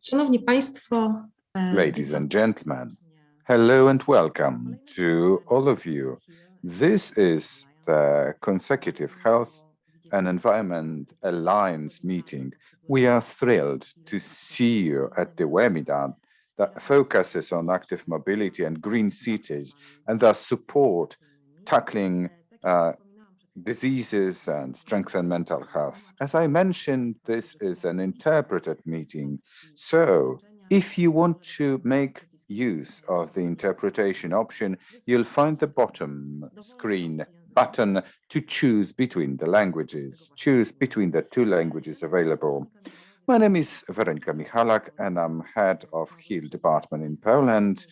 Szanowni Państwo, Ladies and gentlemen, hello and welcome to all of you. This is the Consecutive Health and Environment Alliance meeting. We are thrilled to see you at the webinar that focuses on active mobility and green cities and thus support tackling diseases and strengthen mental health. As I mentioned, this is an interpreted meeting. So if you want to make use of the interpretation option, you'll find the bottom screen button to choose between the languages. Choose between the two languages available. My name is Weronika Michalak, and I'm head of HEAL department in Poland.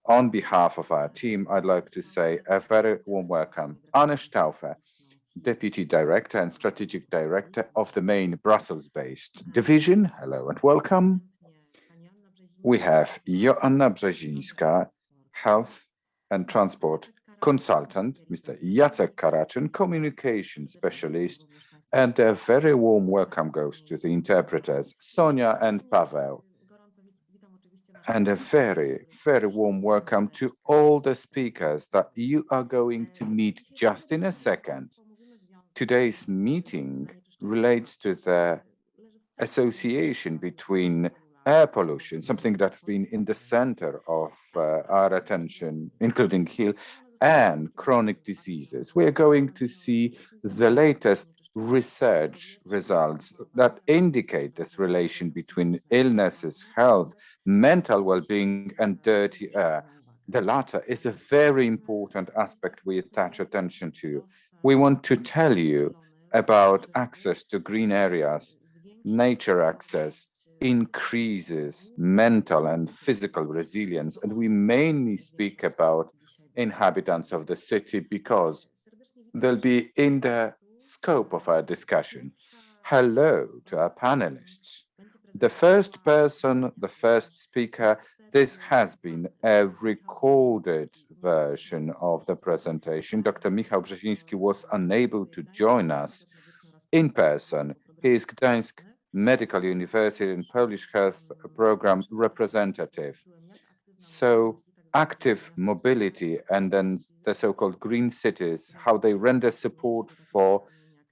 On behalf of our team, I'd like to say a very warm welcome. Anne Stauffer, Deputy Director and Strategic Director of the main Brussels-based division. Hello and welcome. We have Joanna Brzezińska, Health and Transport Consultant, Mr. Jacek Karaczyn, Communication Specialist, and a very warm welcome goes to the interpreters, Sonia and Paweł. And a very, very warm welcome to all the speakers that you are going to meet just in a second. Today's meeting relates to the association between air pollution, something that's been in the center of our attention, including HEAL, and chronic diseases. We are going to see the latest research results that indicate this relation between illnesses, health, mental well-being, and dirty air. The latter is a very important aspect we attach attention to. We want to tell you about access to green areas, nature access, increases mental and physical resilience, and we mainly speak about inhabitants of the city because they'll be in the scope of our discussion. Hello to our panelists. The first person, the first speaker, this has been a recorded version of the presentation. Dr. Michał Brzeziński was unable to join us in person. He is Gdańsk Medical University and Polish Health Program representative. So active mobility and then the so-called green cities, how they render support for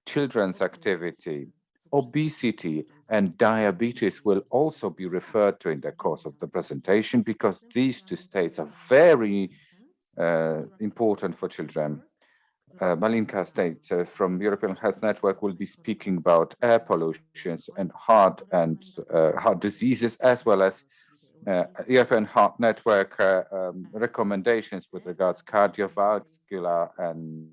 children's activity. Obesity and diabetes will also be referred to in the course of the presentation because these two states are very important for children. Malinka States from European Health Network will be speaking about air pollutions and heart diseases, as well as European Heart Network recommendations with regards cardiovascular and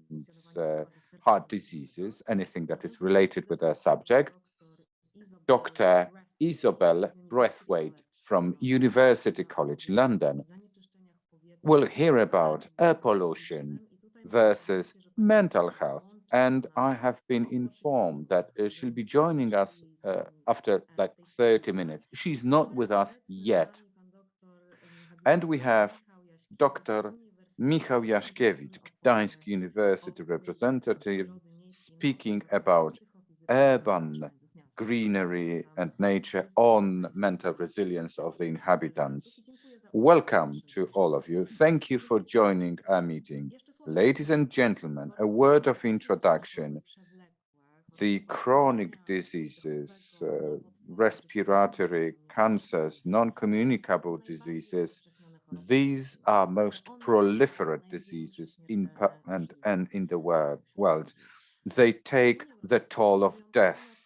heart diseases, anything that is related with their subject. Dr. Isabel Braithwaite from University College London will hear about air pollution versus mental health, and I have been informed that she'll be joining us after like 30 minutes. She's not with us yet. And we have Dr. Michał Jaszkiewicz, Gdańsk University representative, speaking about urban greenery and nature on mental resilience of the inhabitants. Welcome to all of you. Thank you for joining our meeting. Ladies and gentlemen, a word of introduction. The chronic diseases, respiratory cancers, non-communicable diseases, these are most proliferate diseases in the world. They take the toll of death.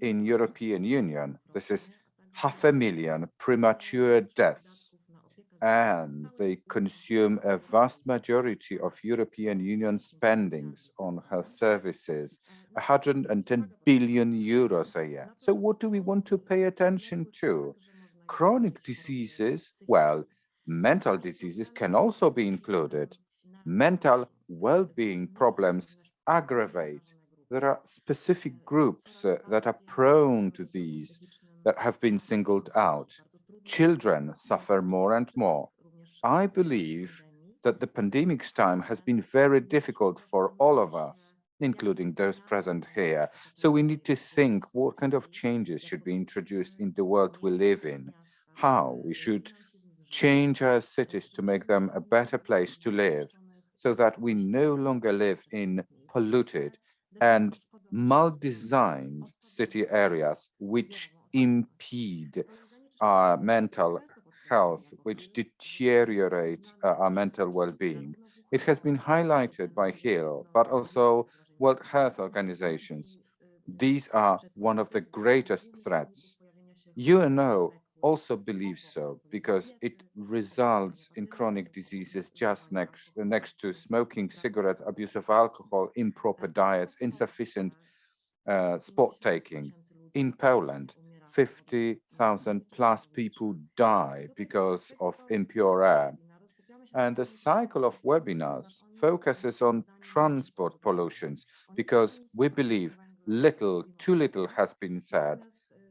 In European Union, this is 500,000 premature deaths, and they consume a vast majority of European Union spendings on health services, 110 billion euros a year. So what do we want to pay attention to? Chronic diseases, well, mental diseases can also be included. Mental well-being problems aggravate. There are specific groups that are prone to these that have been singled out. Children suffer more and more. I believe that the pandemic's time has been very difficult for all of us. including those present here. So we need to think what kind of changes should be introduced in the world we live in, how we should change our cities to make them a better place to live, so that we no longer live in polluted and mal-designed city areas which impede our mental health, which deteriorate our mental well-being. It has been highlighted by Hill, but also World Health Organizations. These are one of the greatest threats. UNO also believes so because it results in chronic diseases just next to smoking, cigarettes, abuse of alcohol, improper diets, insufficient sport taking. In Poland, 50,000 plus people die because of impure air. And the cycle of webinars focuses on transport pollutions because we believe too little has been said.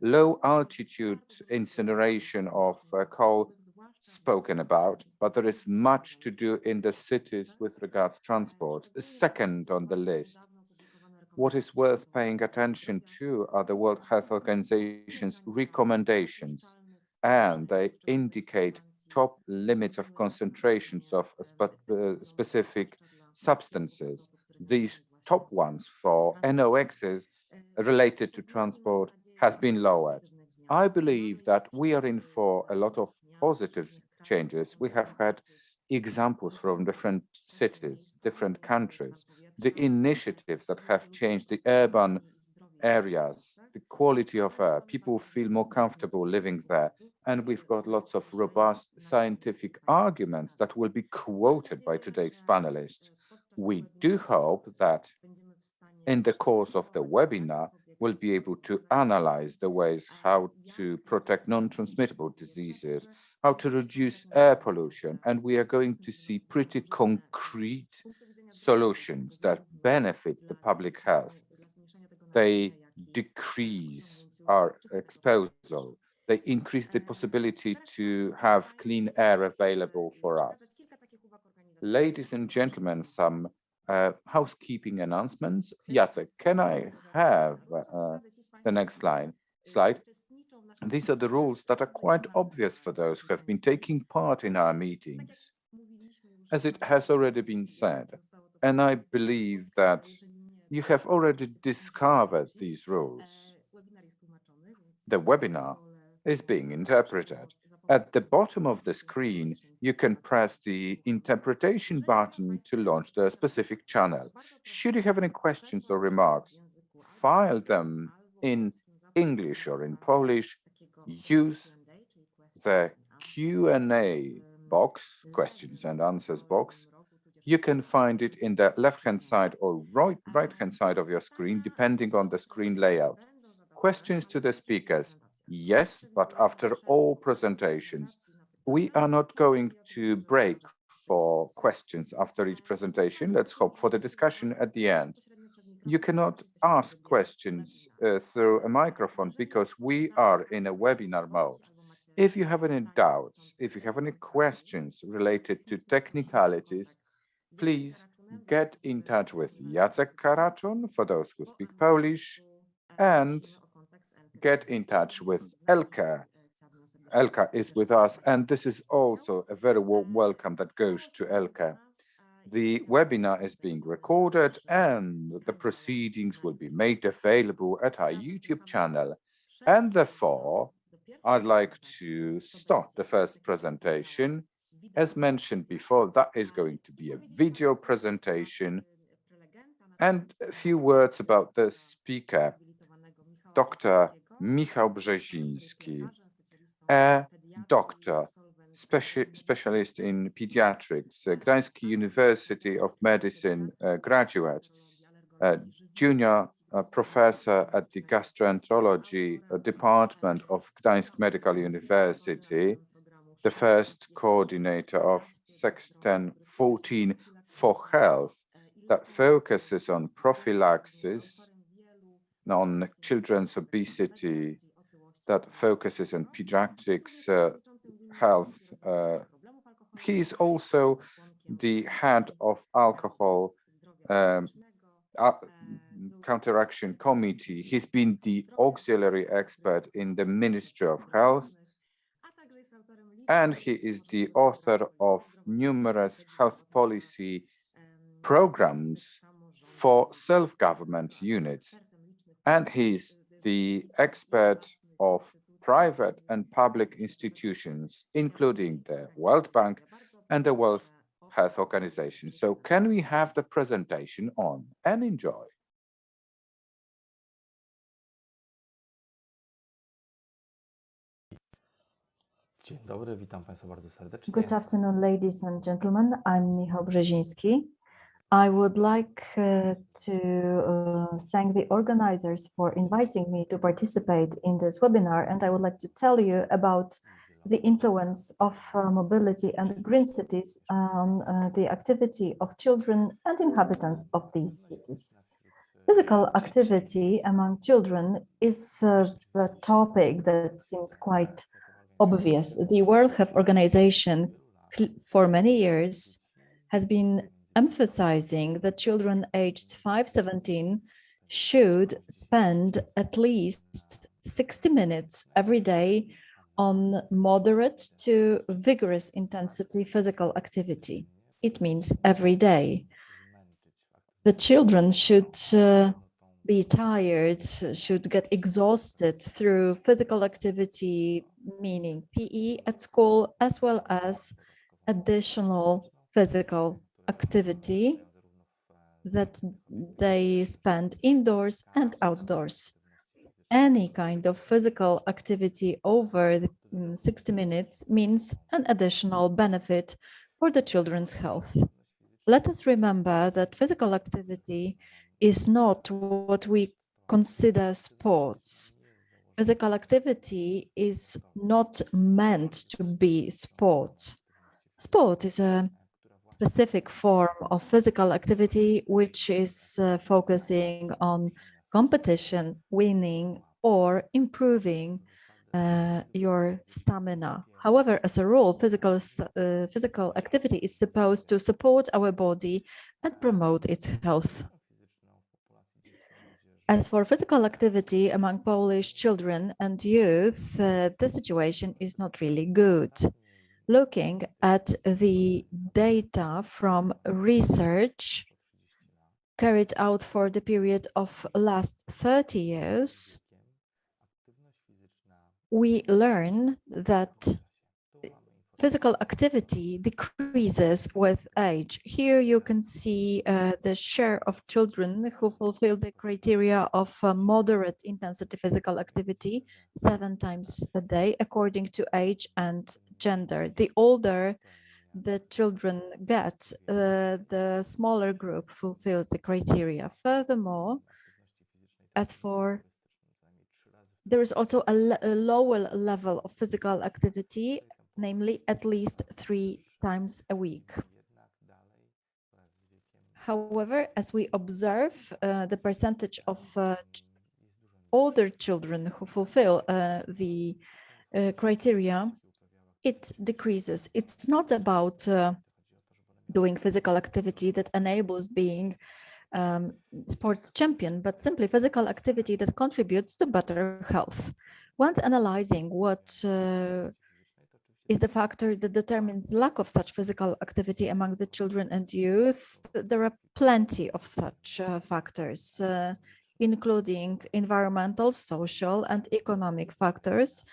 Low altitude incineration of coal spoken about, but there is much to do in the cities with regards transport. Second on the list, what is worth paying attention to are the World Health Organization's recommendations, and they indicate top limits of concentrations of specific substances. These top ones for NOxs related to transport has been lowered. I believe that we are in for a lot of positive changes. We have had examples from different cities, different countries, the initiatives that have changed the urban areas, the quality of air. People feel more comfortable living there. And we've got lots of robust scientific arguments that will be quoted by today's panelists. We do hope that in the course of the webinar, we'll be able to analyze the ways how to protect non-transmittable diseases, how to reduce air pollution, and we are going to see pretty concrete solutions that benefit the public health. They decrease our exposure. They increase the possibility to have clean air available for us. Ladies and gentlemen, some housekeeping announcements. Jacek, can I have the next slide? These are the rules that are quite obvious for those who have been taking part in our meetings. As it has already been said, and I believe that you have already discovered these rules. The webinar is being interpreted. At the bottom of the screen, you can press the interpretation button to launch the specific channel. Should you have any questions or remarks, file them in English or in Polish. Use the Q&A box, questions and answers box. You can find it in the left-hand side or right-hand side of your screen, depending on the screen layout. Questions to the speakers. Yes, but after all presentations. We are not going to break for questions after each presentation. Let's hope for the discussion at the end. You cannot ask questions through a microphone because we are in a webinar mode. If you have any doubts, if you have any questions related to technicalities, please get in touch with Jacek Karaczon for those who speak Polish, and get in touch with Elka. Elka is with us, and this is also a very warm welcome that goes to Elka. The webinar is being recorded and the proceedings will be made available at our YouTube channel. And therefore, I'd like to start the first presentation. As mentioned before, that is going to be a video presentation. And a few words about the speaker, Dr. Michał Brzeziński, a doctor, specialist in pediatrics, Gdańsk University of Medicine graduate, junior professor at the gastroenterology department of Gdańsk Medical University, the first coordinator of Section 14 for Health that focuses on prophylaxis, on children's obesity, that focuses on pediatrics health. He is also the head of alcohol Counteraction Committee. He's been the auxiliary expert in the Ministry of Health, and he is the author of numerous health policy programs for self-government units. And he's the expert of private and public institutions, including the World Bank and the World Health Organization. So can we have the presentation on and enjoy? Dzień dobry, witam Państwa bardzo serdecznie. Good afternoon, ladies and gentlemen. I'm Michał Brzeziński. I would like to thank the organizers for inviting me to participate in this webinar, and I would like to tell you about the influence of mobility and green cities on the activity of children and inhabitants of these cities. Physical activity among children is the topic that seems quite obvious. The World Health Organization for many years has been emphasizing that children aged 5-17 should spend at least 60 minutes every day on moderate to vigorous intensity physical activity. It means every day. The children should be tired, should get exhausted through physical activity, meaning PE at school, as well as additional physical activity that they spend indoors and outdoors. Any kind of physical activity over the 60 minutes means an additional benefit for the children's health. Let us remember that physical activity is not what we consider sports. Physical activity is not meant to be sport. Sport is a specific form of physical activity which is focusing on competition, winning, or improving your stamina. However, as a rule, physical activity is supposed to support our body and promote its health. As for physical activity among Polish children and youth, the situation is not really good. Looking at the data from research carried out for the period of last 30 years, we learn that physical activity decreases with age. Here you can see the share of children who fulfill the criteria of moderate intensity physical activity 7 times a day according to age and gender. The older the children get, the smaller group fulfills the criteria. Furthermore, there is also a lower level of physical activity, namely at least 3 times a week. However, as we observe the percentage of older children who fulfill the criteria, it decreases. It's not about doing physical activity that enables being sports champion, but simply physical activity that contributes to better health. Once analyzing what is the factor that determines lack of such physical activity among the children and youth, there are plenty of such factors, including environmental, social, and economic factors,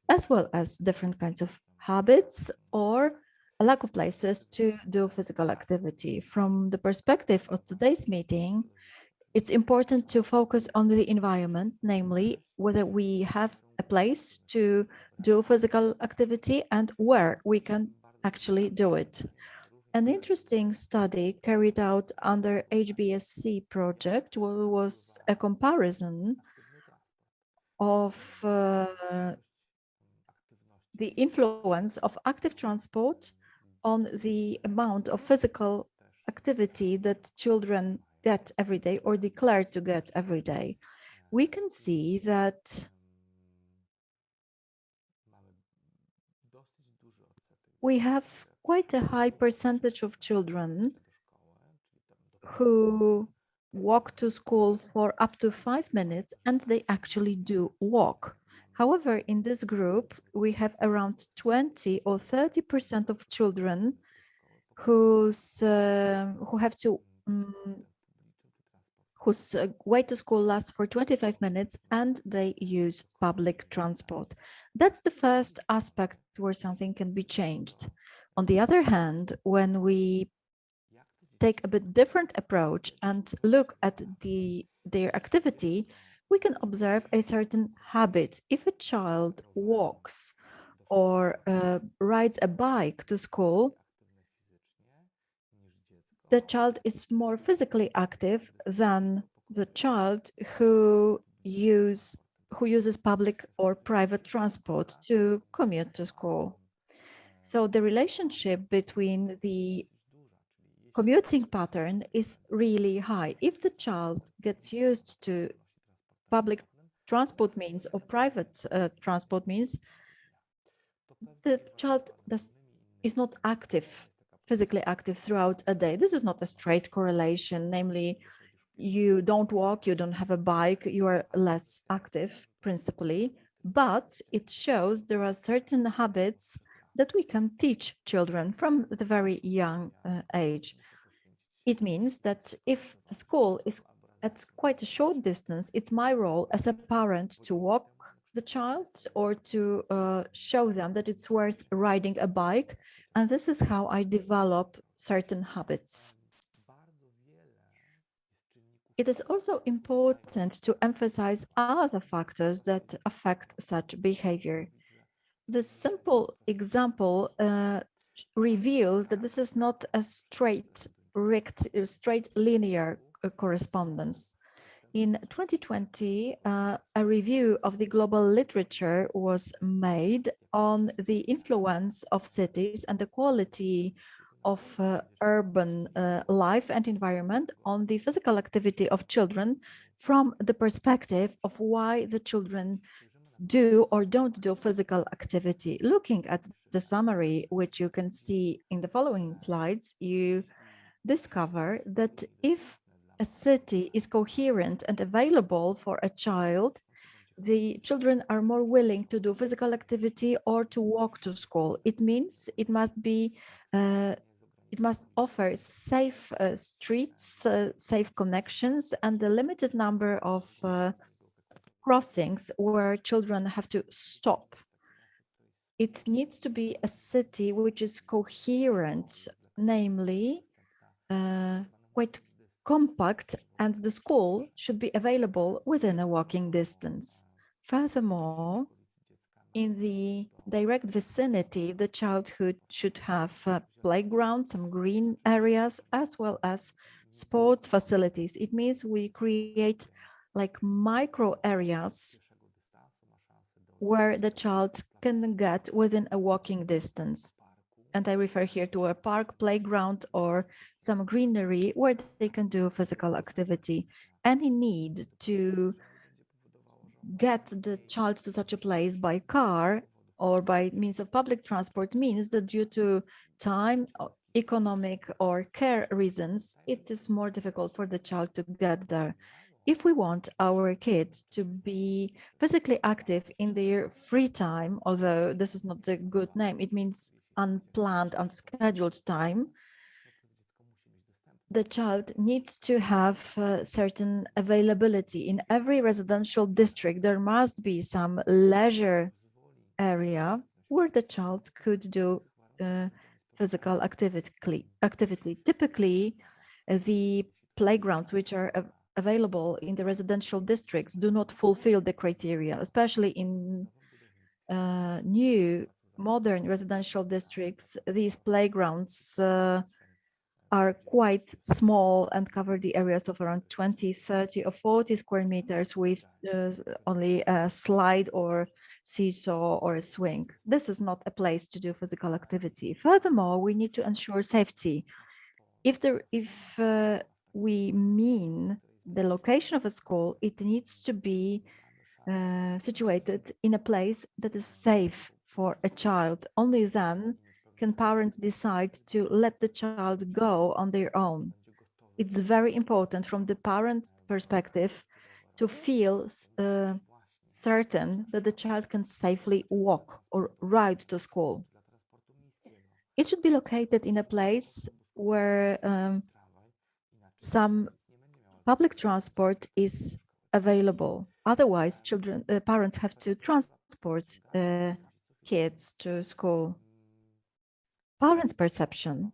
as well as different kinds of habits or a lack of places to do physical activity. From the perspective of today's meeting, it's important to focus on the environment, namely whether we have a place to do physical activity and where we can actually do it. An interesting study carried out under HBSC project was a comparison of the influence of active transport on the amount of physical activity that children get every day or declare to get every day. We can see that we have quite a high percentage of children who walk to school for up to 5 minutes, and they actually do walk. However, in this group, we have around 20 or 30% of children who have to whose way to school lasts for 25 minutes and they use public transport. That's the first aspect where something can be changed. On the other hand, when we take a bit different approach and look at their activity, we can observe a certain habit. If a child walks or rides a bike to school, the child is more physically active than the child who uses public or private transport to commute to school. So the relationship between the commuting pattern is really high. If the child gets used to public transport means or private transport means, the child is not active, physically active throughout a day. This is not a straight correlation, namely, you don't walk, you don't have a bike, you are less active principally, but it shows there are certain habits that we can teach children from the very young age. It means that if the school is at quite a short distance, it's my role as a parent to walk the child or to show them that it's worth riding a bike. And this is how I develop certain habits. It is also important to emphasize other factors that affect such behavior. The simple example reveals that this is not a straight linear correspondence. In 2020, a review of the global literature was made on the influence of cities and the quality of urban life and environment on the physical activity of children from the perspective of why the children do or don't do physical activity. Looking at the summary, which you can see in the following slides, you discover that if a city is coherent and available for a child, the children are more willing to do physical activity or to walk to school. It means it must offer safe streets, safe connections, and a limited number of crossings where children have to stop. It needs to be a city which is coherent, namely quite compact, and the school should be available within a walking distance. Furthermore, in the direct vicinity, the childhood should have playgrounds, some green areas, as well as sports facilities. It means we create like micro areas where the child can get within a walking distance. And I refer here to a park, playground, or some greenery where they can do physical activity. Any need to get the child to such a place by car or by means of public transport means that due to time, economic or care reasons, it is more difficult for the child to get there. If we want our kids to be physically active in their free time, although this is not a good name, it means unplanned, unscheduled time, the child needs to have certain availability. In every residential district, there must be some leisure area where the child could do physical activity. Typically, the playgrounds which are available in the residential districts do not fulfill the criteria, especially in new modern residential districts. These playgrounds are quite small and cover the areas of around 20, 30 or 40 square meters with only a slide or seesaw or a swing. This is not a place to do physical activity. Furthermore, we need to ensure safety. If we mean the location of a school, it needs to be situated in a place that is safe for a child. Only then can parents decide to let the child go on their own. it's very important from the parent perspective to feel certain that the child can safely walk or ride to school. It should be located in a place where some public transport is available. Otherwise, parents have to transport kids to school. Parents' perception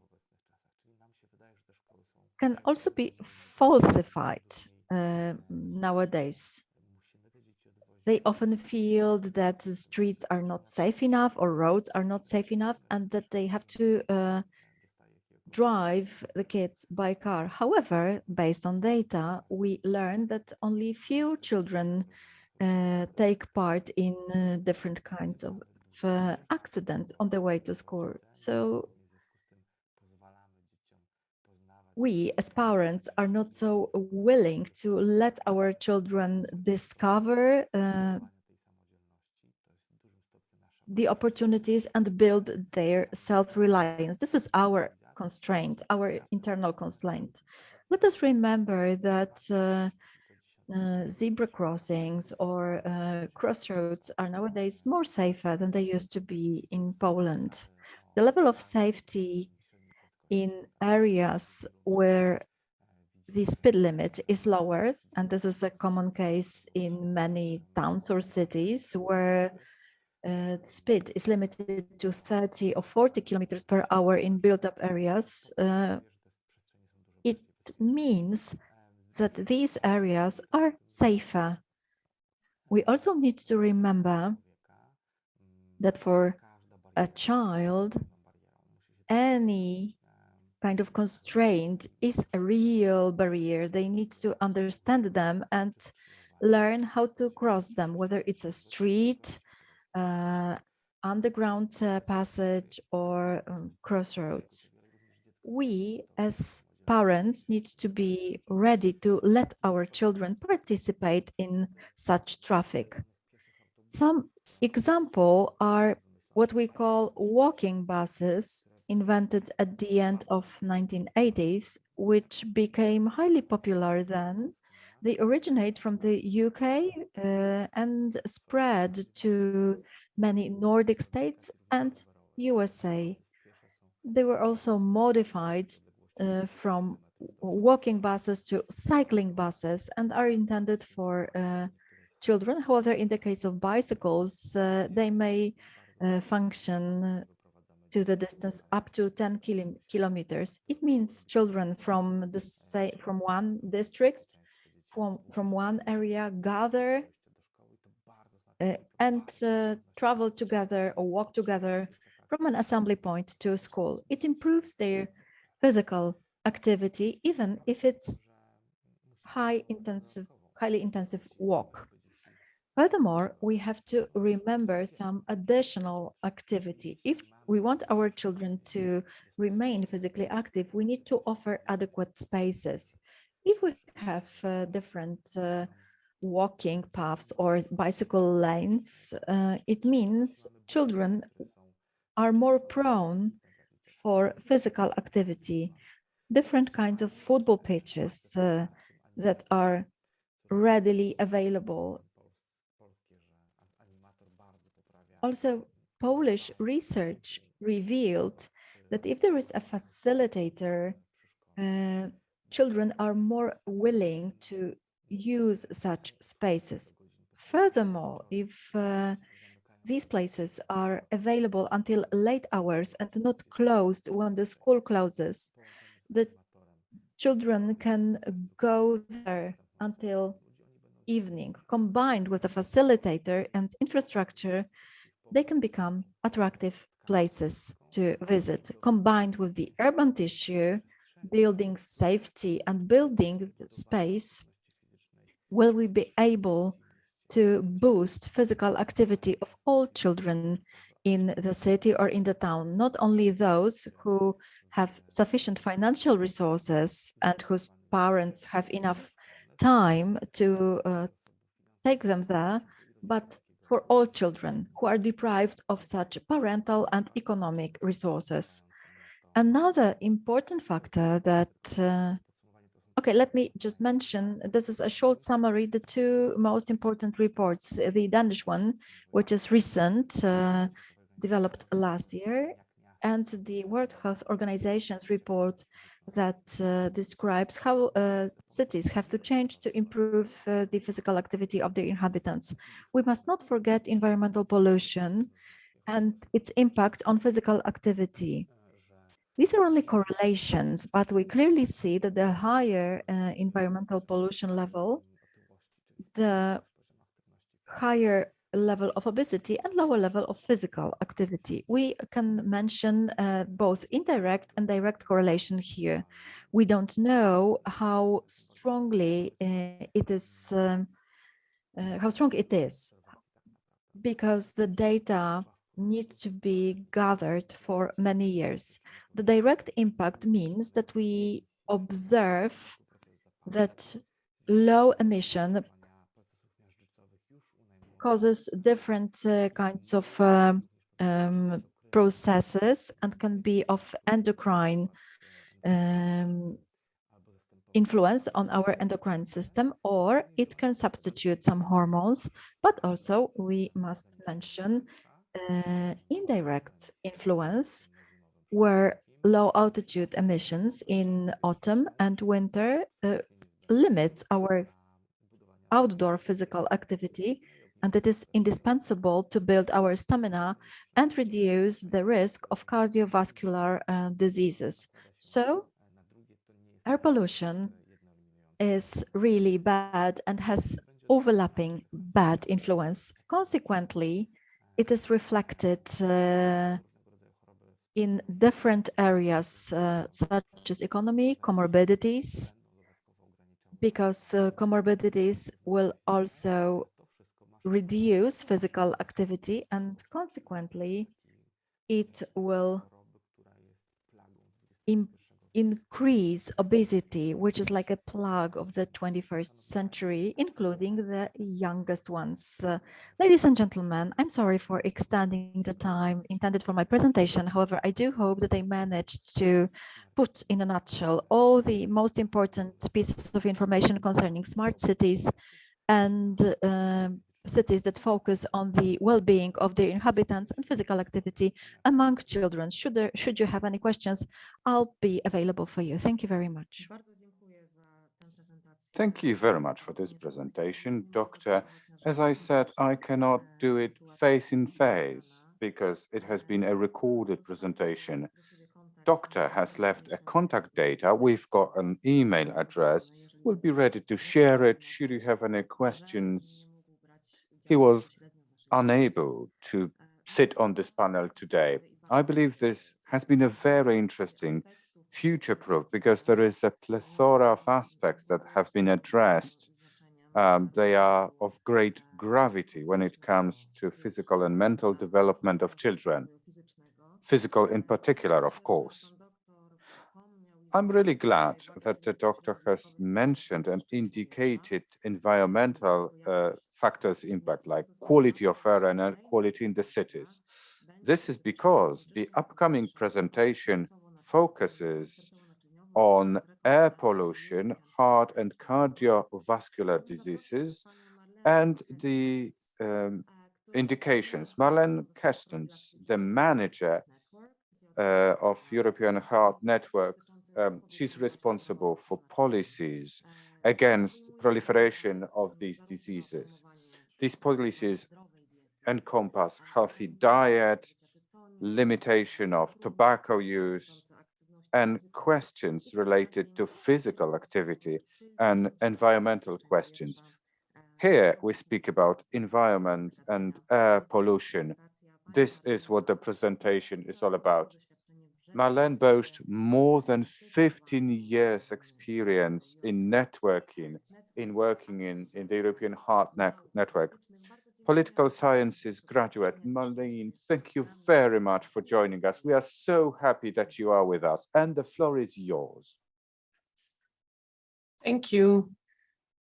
can also be falsified nowadays. They often feel that the streets are not safe enough or roads are not safe enough and that they have to drive the kids by car. However, based on data, we learned that only few children take part in different kinds of accidents on the way to school. So we as parents are not so willing to let our children discover the opportunities and build their self-reliance. This is our constraint, our internal constraint. Let us remember that zebra crossings or crossroads are nowadays more safer than they used to be in Poland. The level of safety in areas where the speed limit is lower, and this is a common case in many towns or cities where the speed is limited to 30 or 40 kilometers per hour in built-up areas, it means that these areas are safer. We also need to remember that for a child, any kind of constraint is a real barrier. They need to understand them and learn how to cross them, whether it's a street, underground passage, or crossroads. We as parents need to be ready to let our children participate in such traffic. Some examples are what we call walking buses, invented at the end of 1980s, which became highly popular then. They originate from the UK and spread to many Nordic states and USA. They were also modified from walking buses to cycling buses and are intended for children. However, in the case of bicycles, they may function to the distance up to 10 kilometers. It means children from one district, from one area, gather and travel together or walk together from an assembly point to school. It improves their physical activity, even if it's highly intensive walk. Furthermore, we have to remember some additional activity. If we want our children to remain physically active, we need to offer adequate spaces. If we have different walking paths or bicycle lanes, it means children are more prone for physical activity. Different kinds of football pitches that are readily available. Also, Polish research revealed that if there is a facilitator, children are more willing to use such spaces. Furthermore, if these places are available until late hours and not closed when the school closes, the children can go there until evening. Combined with a facilitator and infrastructure, they can become attractive places to visit. Combined with the urban tissue, building safety and building space, will we be able to boost physical activity of all children in the city or in the town, not only those who have sufficient financial resources and whose parents have enough time to take them there, but for all children who are deprived of such parental and economic resources. Another important factor that Okay, let me just mention, this is a short summary, the two most important reports, the Danish one, which is recent, developed last year, and the World Health Organization's report that describes how cities have to change to improve the physical activity of their inhabitants. We must not forget environmental pollution and its impact on physical activity. These are only correlations, but we clearly see that the higher environmental pollution level, the higher level of obesity and lower level of physical activity. We can mention both indirect and direct correlation here. We don't know how strongly it is, how strong it is, because the data need to be gathered for many years. The direct impact means that we observe that low emission causes different kinds of processes and can be of endocrine influence on our endocrine system, or it can substitute some hormones, but also we must mention indirect influence, where low altitude emissions in autumn and winter limits our outdoor physical activity, and it is indispensable to build our stamina and reduce the risk of cardiovascular diseases. So air pollution is really bad and has overlapping bad influence. Consequently, it is reflected in different areas, such as economy, comorbidities, because comorbidities will also reduce physical activity, and consequently, it will increase obesity, which is like a plague of the 21st century, including the youngest ones. Ladies and gentlemen, I'm sorry for extending the time intended for my presentation. However, I do hope that I managed to put in a nutshell all the most important pieces of information concerning smart cities and cities that focus on the well-being of their inhabitants and physical activity among children. Should you have any questions, I'll be available for you. Thank you very much. Thank you very much for this presentation, Doctor. As I said, I cannot do it face in face because it has been a recorded presentation. Doctor has left a contact data. We've got an email address. We'll be ready to share it should you have any questions. He was unable to sit on this panel today. I believe this has been a very interesting future-proof because there is a plethora of aspects that have been addressed. They are of great gravity when it comes to physical and mental development of children. Physical in particular, of course. I'm really glad that the doctor has mentioned and indicated environmental factors impact, like quality of air and air quality in the cities. This is because the upcoming presentation focuses on air pollution, heart and cardiovascular diseases, and the indications. Marlene Kerstens, the manager of European Heart Network, she's responsible for policies against proliferation of these diseases. These policies encompass healthy diet, limitation of tobacco use, and questions related to physical activity and environmental questions. Here we speak about environment and air pollution. This is what the presentation is all about. Marlene boasts more than 15 years experience in networking, in working in the European Heart Network. Political sciences graduate. Marlene, thank you very much for joining us. We are so happy that you are with us, and the floor is yours. Thank you.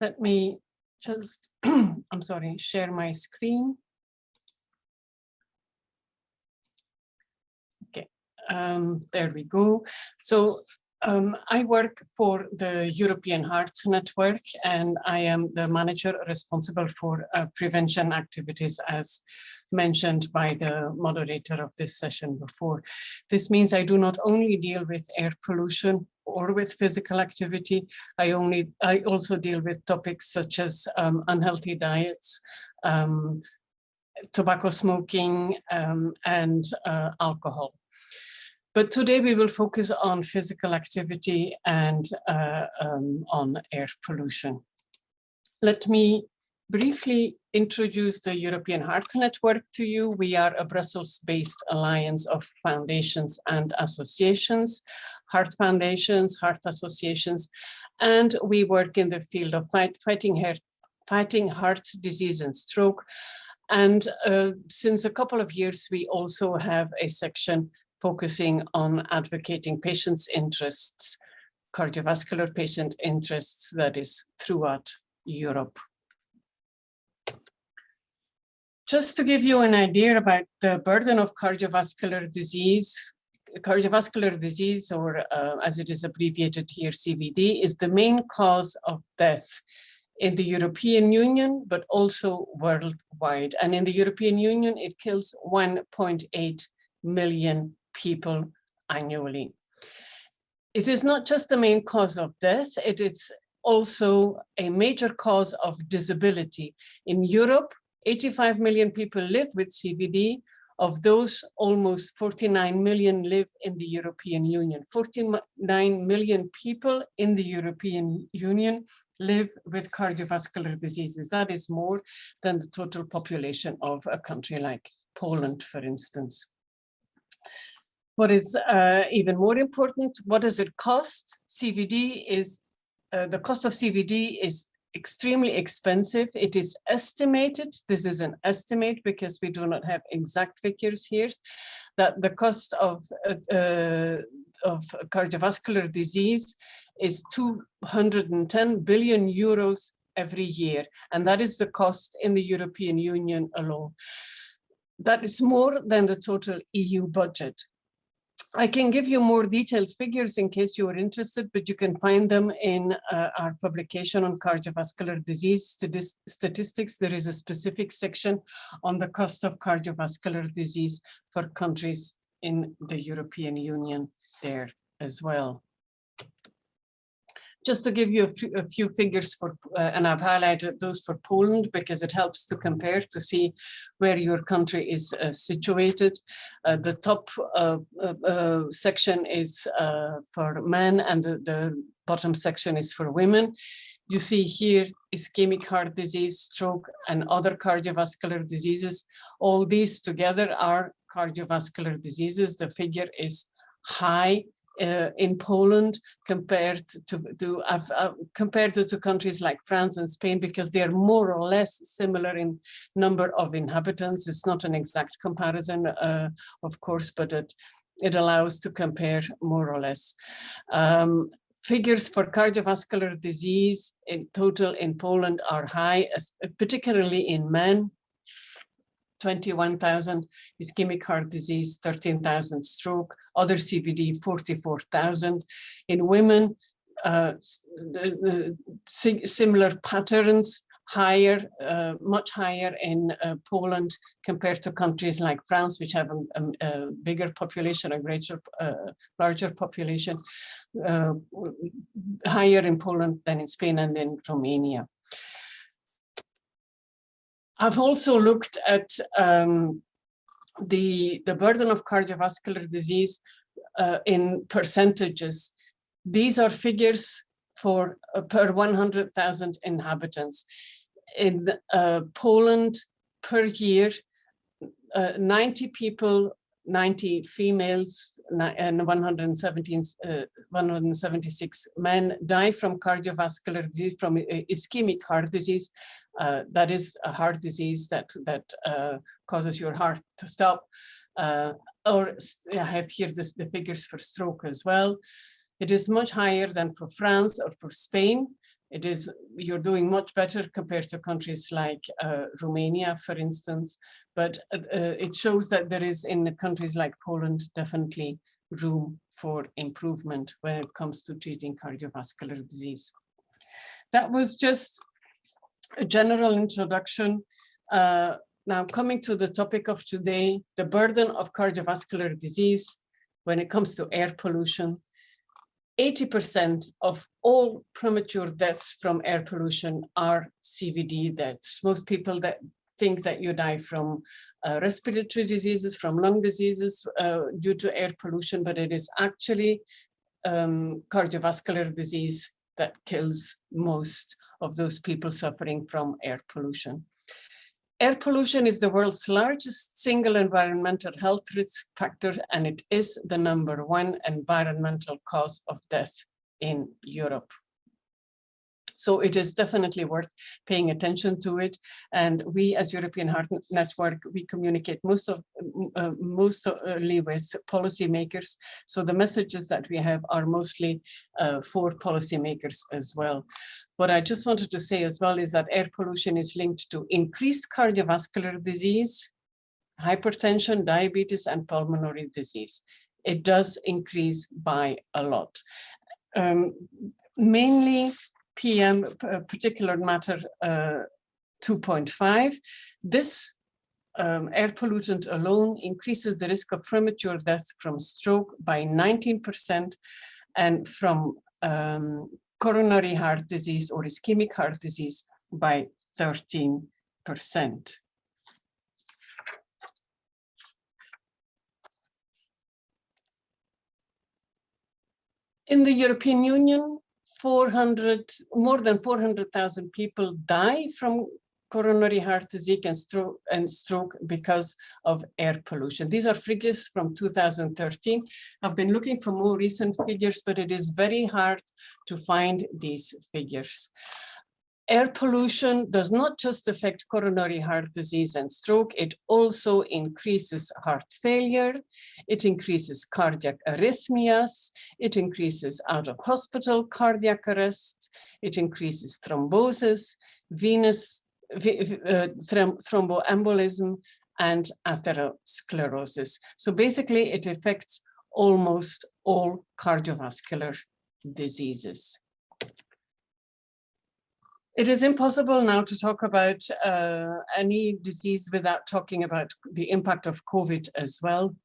Let me just, I'm sorry, share my screen. Okay, there we go. So I work for the European Heart Network, and I am the manager responsible for prevention activities, as mentioned by the moderator of this session before. This means I do not only deal with air pollution or with physical activity, I also deal with topics such as unhealthy diets, tobacco smoking, and alcohol. But today we will focus on physical activity and on air pollution. Let me briefly introduce the European Heart Network to you. We are a Brussels-based alliance of foundations and associations, heart foundations, heart associations, and we work in the field of fighting heart disease and stroke. And since a couple of years, we also have a section focusing on advocating patients' interests, cardiovascular patient interests, that is throughout Europe. Just to give you an idea about the burden of cardiovascular disease, or as it is abbreviated here, CVD, is the main cause of death in the European Union, but also worldwide. And in the European Union, it kills 1.8 million people annually. It is not just the main cause of death, it is also a major cause of disability. In Europe, 85 million people live with CVD. Of those, almost 49 million live in the European Union. 49 million people in the European Union live with cardiovascular diseases. That is more than the total population of a country like Poland, for instance. What is even more important, what does it cost? CVD is, the cost of CVD is extremely expensive. It is estimated, this is an estimate because we do not have exact figures here, that the cost of cardiovascular disease is 210 billion euros every year. And that is the cost in the European Union alone. That is more than the total EU budget. I can give you more detailed figures in case you are interested, but you can find them in our publication on cardiovascular disease statistics. There is a specific section on the cost of cardiovascular disease for countries in the European Union there as well. Just to give you a few figures for, and I've highlighted those for Poland because it helps to compare to see where your country is situated. The top section is for men and the bottom section is for women. You see here ischemic heart disease, stroke, and other cardiovascular diseases. All these together are cardiovascular diseases. The figure is high in Poland compared to countries like France and Spain, because they are more or less similar in number of inhabitants. It's not an exact comparison, of course, but it allows to compare more or less. Figures for cardiovascular disease in total in Poland are high, particularly in men. 21,000 ischemic heart disease, 13,000 stroke, other CVD 44,000. In women, similar patterns, higher, much higher in Poland compared to countries like France, which have a bigger population, larger population, higher in Poland than in Spain and in Romania. I've also looked at the burden of cardiovascular disease in percentages. These are figures for per 100,000 inhabitants. In Poland per year, 90 people, 90 females and 176 men die from cardiovascular disease, from ischemic heart disease. That is a heart disease that causes your heart to stop. Or I have here the figures for stroke as well. It is much higher than for France or for Spain. It is, you're doing much better compared to countries like Romania, for instance, but it shows that there is in countries like Poland definitely room for improvement when it comes to treating cardiovascular disease. That was just a general introduction. Now coming to the topic of today, the burden of cardiovascular disease when it comes to air pollution. 80% of all premature deaths from air pollution are CVD deaths. Most people that think that you die from respiratory diseases, from lung diseases due to air pollution, but it is actually cardiovascular disease that kills most of those people suffering from air pollution. Air pollution is the world's largest single environmental health risk factor, and it is the #1 environmental cause of death in Europe. So it is definitely worth paying attention to it. And we as European Heart Network, we communicate mostly with policymakers. So the messages that we have are mostly for policymakers as well. What I just wanted to say as well is that air pollution is linked to increased cardiovascular disease, hypertension, diabetes, and pulmonary disease. It does increase by a lot. Mainly PM, particulate matter 2.5. This air pollutant alone increases the risk of premature death from stroke by 19% and from coronary heart disease or ischemic heart disease by 13%. In the European Union, more than 400,000 people die from coronary heart disease and stroke because of air pollution. These are figures from 2013. I've been looking for more recent figures, but it is very hard to find these figures. Air pollution does not just affect coronary heart disease and stroke, it also increases heart failure, it increases cardiac arrhythmias, it increases out-of-hospital cardiac arrest, it increases thrombosis, venous thromboembolism, and atherosclerosis. So basically it affects almost all cardiovascular diseases. It is impossible now to talk about any disease without talking about the impact of COVID as well.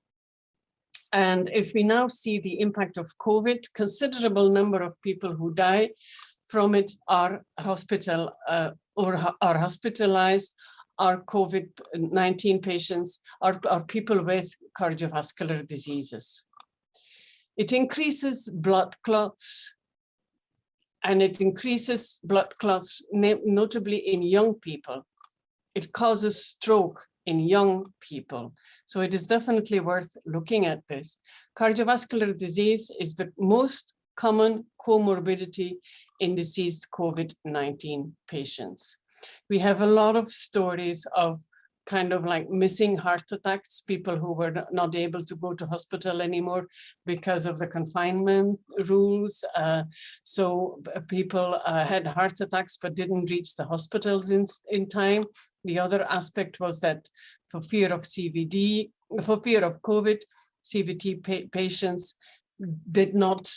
And if we now see the impact of COVID, considerable number of people who die from it are hospitalized, are COVID-19 patients, are people with cardiovascular diseases. It increases blood clots, and it increases blood clots, notably in young people. It causes stroke in young people. So it is definitely worth looking at this. Cardiovascular disease is the most common comorbidity in deceased COVID-19 patients. We have a lot of stories of kind of like missing heart attacks, people who were not able to go to hospital anymore because of the confinement rules. So people had heart attacks but didn't reach the hospitals in time. The other aspect was that for fear of CVD, for fear of COVID, CVD patients did not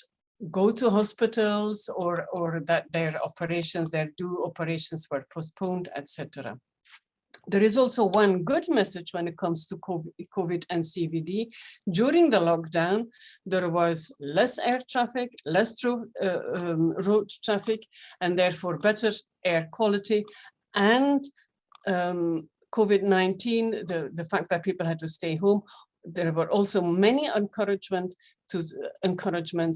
go to hospitals or that their due operations were postponed, etc. There is also one good message when it comes to COVID and CVD. During the lockdown, there was less air traffic, less road traffic, and therefore better air quality. And COVID-19, the fact that people had to stay home, there were also many encouragements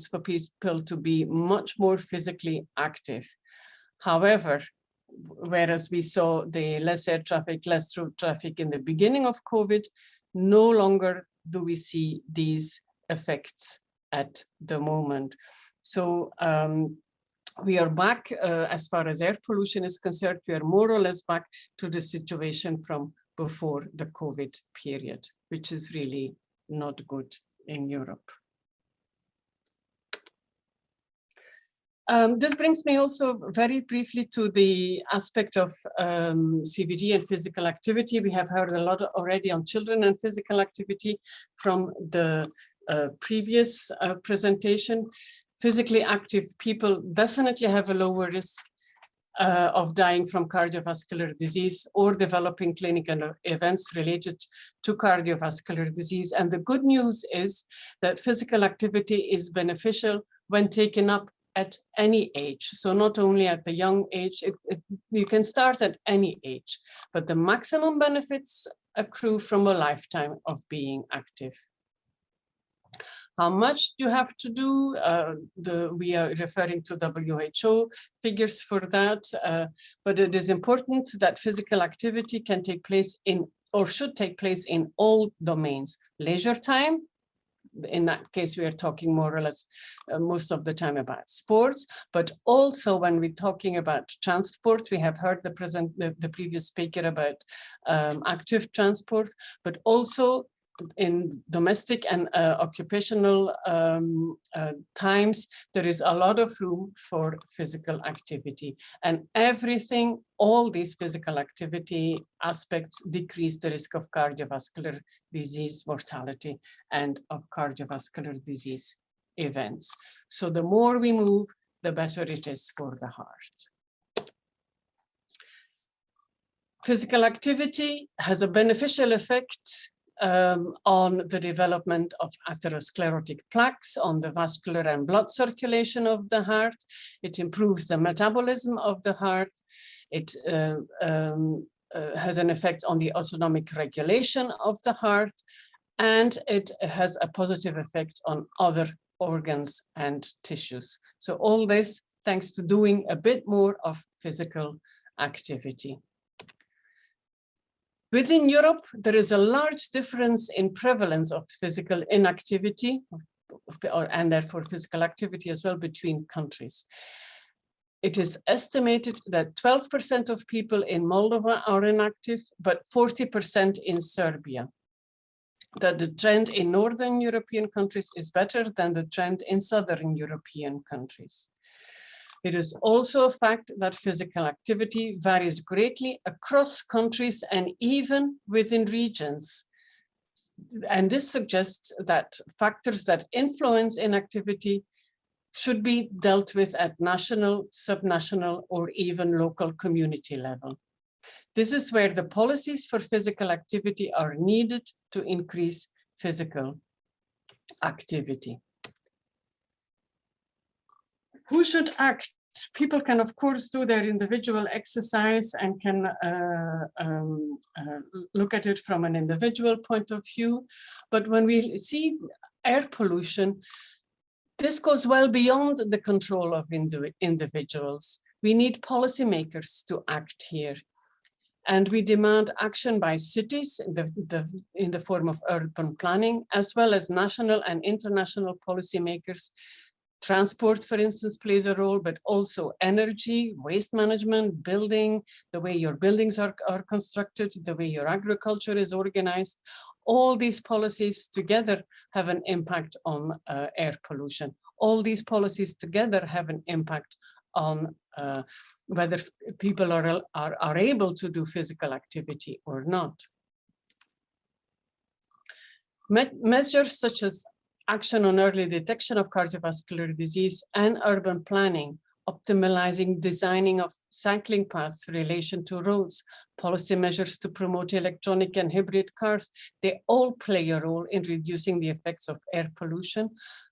for people to be much more physically active. However, whereas we saw the less air traffic, less road traffic in the beginning of COVID, no longer do we see these effects at the moment. So we are back, as far as air pollution is concerned, we are more or less back to the situation from before the COVID period, which is really not good in Europe. This brings me also very briefly to the aspect of CVD and physical activity. We have heard a lot already on children and physical activity from the previous presentation, physically active people definitely have a lower risk of dying from cardiovascular disease or developing clinical events related to cardiovascular disease. And the good news is that physical activity is beneficial when taken up at any age. So not only at the young age, you can start at any age, but the maximum benefits accrue from a lifetime of being active. How much you have to do, we are referring to WHO figures for that, but it is important that physical activity can take place in, or should take place in all domains. Leisure time, in that case, we are talking more or less most of the time about sports, but also when we're talking about transport, we have heard the previous speaker about active transport, but also in domestic and occupational times, there is a lot of room for physical activity, and everything, all these physical activity aspects decrease the risk of cardiovascular disease mortality and of cardiovascular disease events. So the more we move, the better it is for the heart. Physical activity has a beneficial effect on the development of atherosclerotic plaques, on the vascular and blood circulation of the heart. It improves the metabolism of the heart. It has an effect on the autonomic regulation of the heart, and it has a positive effect on other organs and tissues. So all this thanks to doing a bit more of physical activity. Within Europe, there is a large difference in prevalence of physical inactivity, and therefore physical activity as well, between countries. It is estimated that 12% of people in Moldova are inactive, but 40% in Serbia. That the trend in Northern European countries is better than the trend in Southern European countries. It is also a fact that physical activity varies greatly across countries and even within regions. And this suggests that factors that influence inactivity should be dealt with at national, subnational, or even local community level. This is where the policies for physical activity are needed to increase physical activity. Who should act? People can, of course, do their individual exercise and can look at it from an individual point of view. But when we see air pollution, this goes well beyond the control of individuals. We need policymakers to act here. And we demand action by cities in the form of urban planning, as well as national and international policymakers. Transport, for instance, plays a role, but also energy, waste management, building, the way your buildings are constructed, the way your agriculture is organized. All these policies together have an impact on air pollution. All these policies together have an impact on whether people are able to do physical activity or not. Measures such as action on early detection of cardiovascular disease and urban planning, optimizing designing of cycling paths in relation to roads, policy measures to promote electronic and hybrid cars, they all play a role in reducing the effects of air pollution,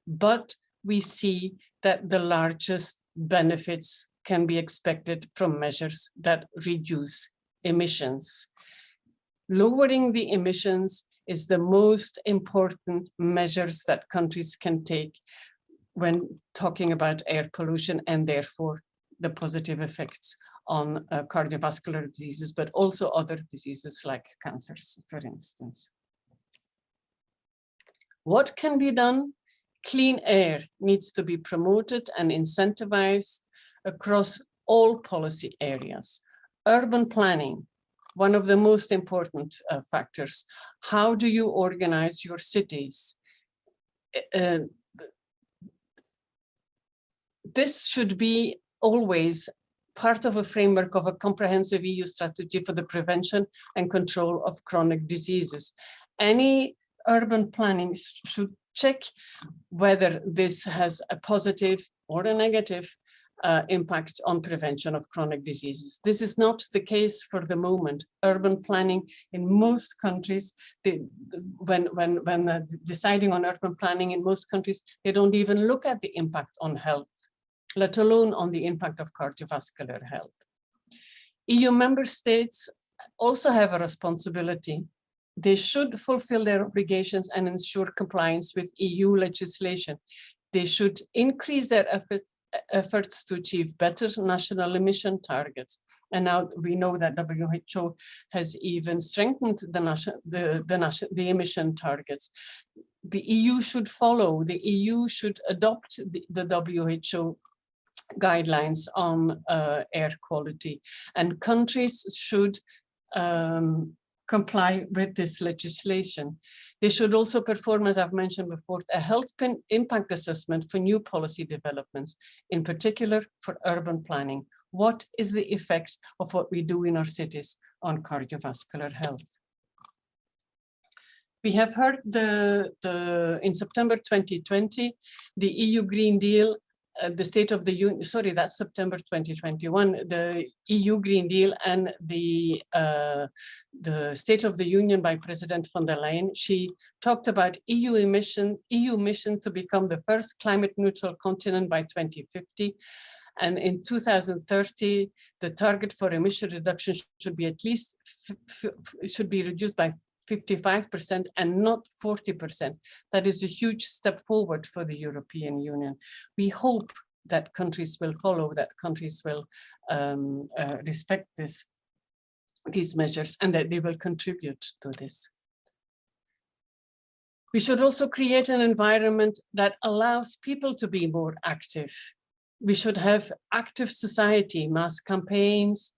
but we see that the largest benefits can be expected from measures that reduce emissions. Lowering the emissions is the most important measures that countries can take when talking about air pollution, and therefore the positive effects on cardiovascular diseases, but also other diseases like cancers, for instance. What can be done? Clean air needs to be promoted and incentivized across all policy areas. Urban planning, one of the most important factors. How do you organize your cities? This should be always part of a framework of a comprehensive EU strategy for the prevention and control of chronic diseases. Any urban planning should check whether this has a positive or a negative impact on prevention of chronic diseases. This is not the case for the moment. Urban planning in most countries, when deciding on urban planning in most countries, they don't even look at the impact on health, let alone on the impact of cardiovascular health. EU member states also have a responsibility. They should fulfill their obligations and ensure compliance with EU legislation. They should increase their efforts to achieve better national emission targets. And now we know that WHO has even strengthened the emission targets. The EU should follow. The EU should adopt the WHO guidelines on air quality, and countries should comply with this legislation. They should also perform, as I've mentioned before, a health impact assessment for new policy developments, in particular for urban planning. What is the effect of what we do in our cities on cardiovascular health? We have heard in September 2020, the EU Green Deal, the State of the Union, sorry, that's September 2021, the EU Green Deal and the State of the Union by President von der Leyen. She talked about EU mission to become the first climate neutral continent by 2050. And in 2030, the target for emission reduction should be at least, should be reduced by 55% and not 40%. That is a huge step forward for the European Union. We hope that countries will follow, that countries will respect these measures, and that they will contribute to this. We should also create an environment that allows people to be more active. We should have active society, mass campaigns,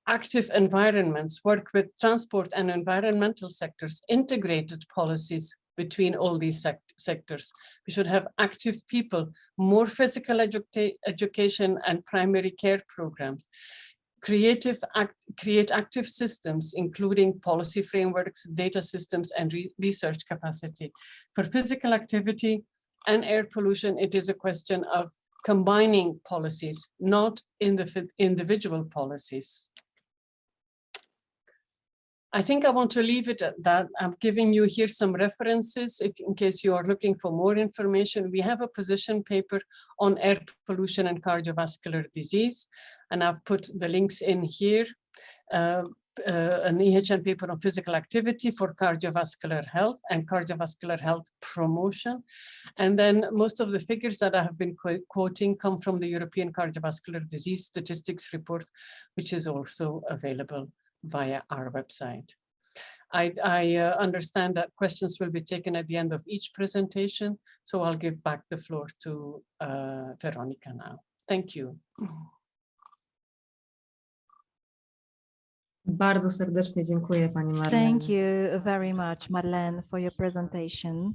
active environments, work with transport and environmental sectors, integrated policies between all these sectors. We should have active people, more physical education and primary care programs, create active systems, including policy frameworks, data systems, and research capacity. For physical activity and air pollution, it is a question of combining policies, not individual policies. I think I want to leave it at that. I'm giving you here some references in case you are looking for more information. We have a position paper on air pollution and cardiovascular disease, and I've put the links in here. An EHN paper on physical activity for cardiovascular health and cardiovascular health promotion. And then most of the figures that I have been quoting come from the European Cardiovascular Disease Statistics Report, which is also available via our website. I understand that questions will be taken at the end of each presentation, so I'll give back the floor to Veronica now. Thank you. Bardzo serdecznie dziękuję Pani Marlene. Thank you very much, Marlene, for your presentation.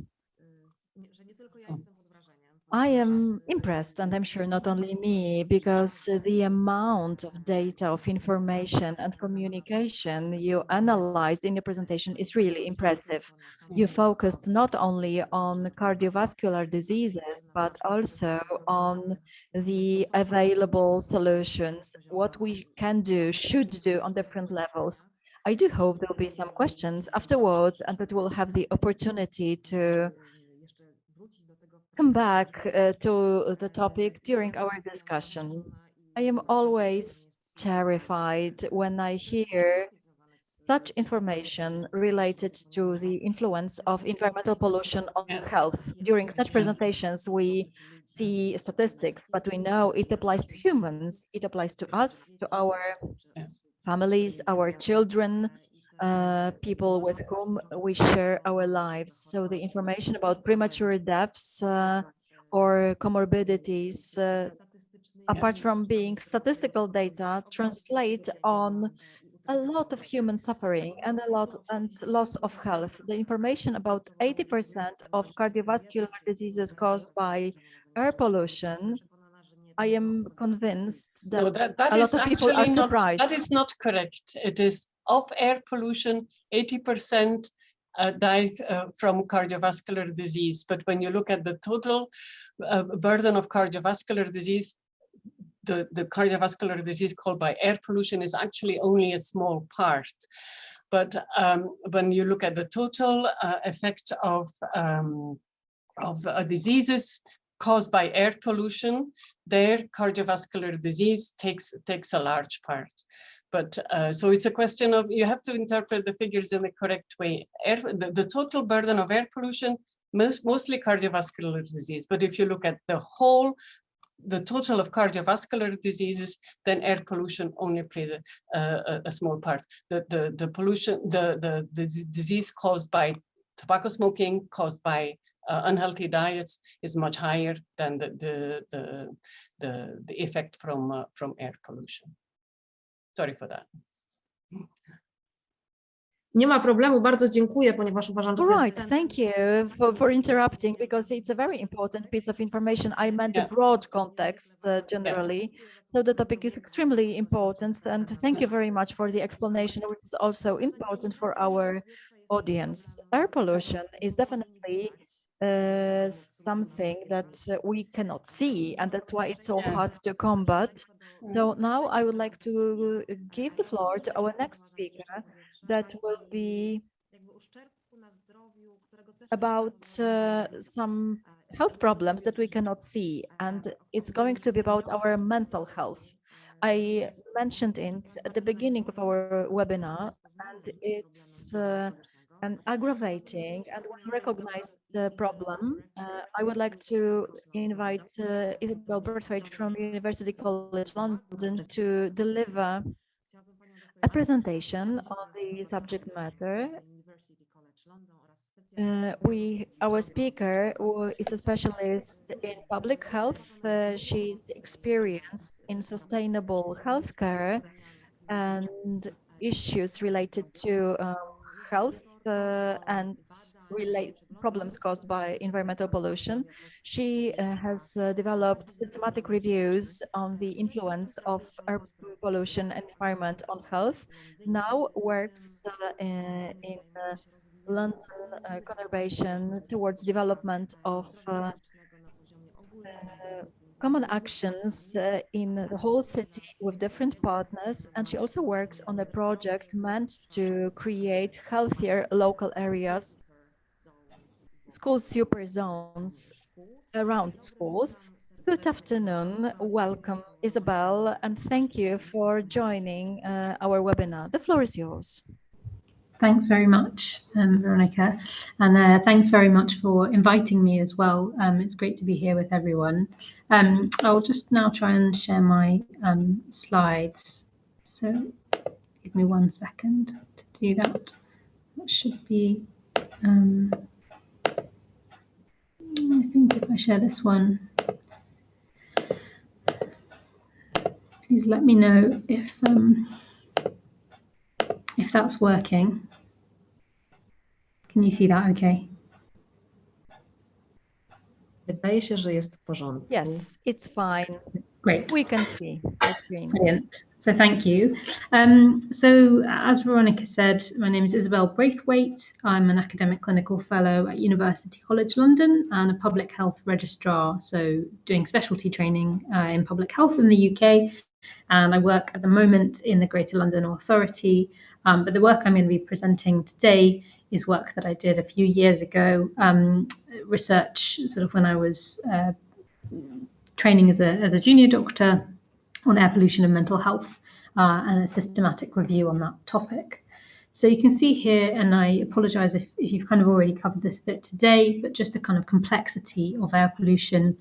Że nie tylko ja jestem pod wrażeniem. I am impressed, and I'm sure not only me, because the amount of data, of information and communication you analyzed in your presentation is really impressive. You focused not only on cardiovascular diseases, but also on the available solutions, what we can do, should do on different levels. I do hope there will be some questions afterwards, and that we'll have the opportunity to come back to the topic during our discussion. I am always terrified when I hear such information related to the influence of environmental pollution on health. During such presentations, we see statistics, but we know it applies to humans. It applies to us, to our families, our children, people with whom we share our lives. So the information about premature deaths or comorbidities, apart from being statistical data, translate on a lot of human suffering and loss of health. The information about 80% of cardiovascular diseases caused by air pollution, I am convinced that, a lot of people are surprised. That is not correct. It is of air pollution, 80% die from cardiovascular disease. But when you look at the total burden of cardiovascular disease, the cardiovascular disease caused by air pollution is actually only a small part. But when you look at the total effect of diseases caused by air pollution, their cardiovascular disease takes a large part. But so it's a question of, you have to interpret the figures in the correct way. The total burden of air pollution, mostly cardiovascular disease. But if you look at the total of cardiovascular diseases, then air pollution only plays a small part. The pollution, the disease caused by tobacco smoking, caused by unhealthy diets, is much higher than the effect from air pollution. Sorry for that. Nie ma problemu, bardzo dziękuję, ponieważ uważam, że All to jest right, centrum. thank you for interrupting, because it's a very important piece of information. I meant the Yeah. broad context generally. So the topic is extremely important, and thank you very much for the explanation, which is also important for our audience. Air pollution is definitely something that we cannot see, and that's why it's so Yeah. hard to combat. So now I would like to give the floor to our next speaker, that will be about some health problems that we cannot see, and it's going to be about our mental health. I mentioned it at the beginning of our webinar, and it's an aggravating and recognized problem. I would like to invite Isabel from University College London to deliver a presentation on the subject matter. Our speaker is a specialist in public health. She's experienced in sustainable healthcare and issues related to health and problems caused by environmental pollution. She has developed systematic reviews on the influence of air pollution and environment on health. Now works in London collaboration towards development of common actions in the whole city with different partners, and she also works on a project meant to create healthier local areas, school super zones around schools. Good afternoon, welcome Isabel, and thank you for joining our webinar. The floor is yours. Thanks very much, Veronica, and thanks very much for inviting me as well. It's great to be here with everyone. I'll just now try and share my slides. So give me 1 second to do that. That should be, I think if I share this one, please let me know if that's working. Can you see that okay? Wydaje się, że jest w porządku. Yes, it's fine. Great. We can see the screen. Brilliant. So thank you. So as Veronica said, my name is Isabel Braithwaite. I'm an academic clinical fellow at University College London and a public health registrar, so doing specialty training in public health in the UK. And I work at the moment in the Greater London Authority, but the work I'm going to be presenting today is work that I did a few years ago, research sort of when I was training as a junior doctor on air pollution and mental health, and a systematic review on that topic. So you can see here, and I apologize if you've kind of already covered this a bit today, but just the kind of complexity of air pollution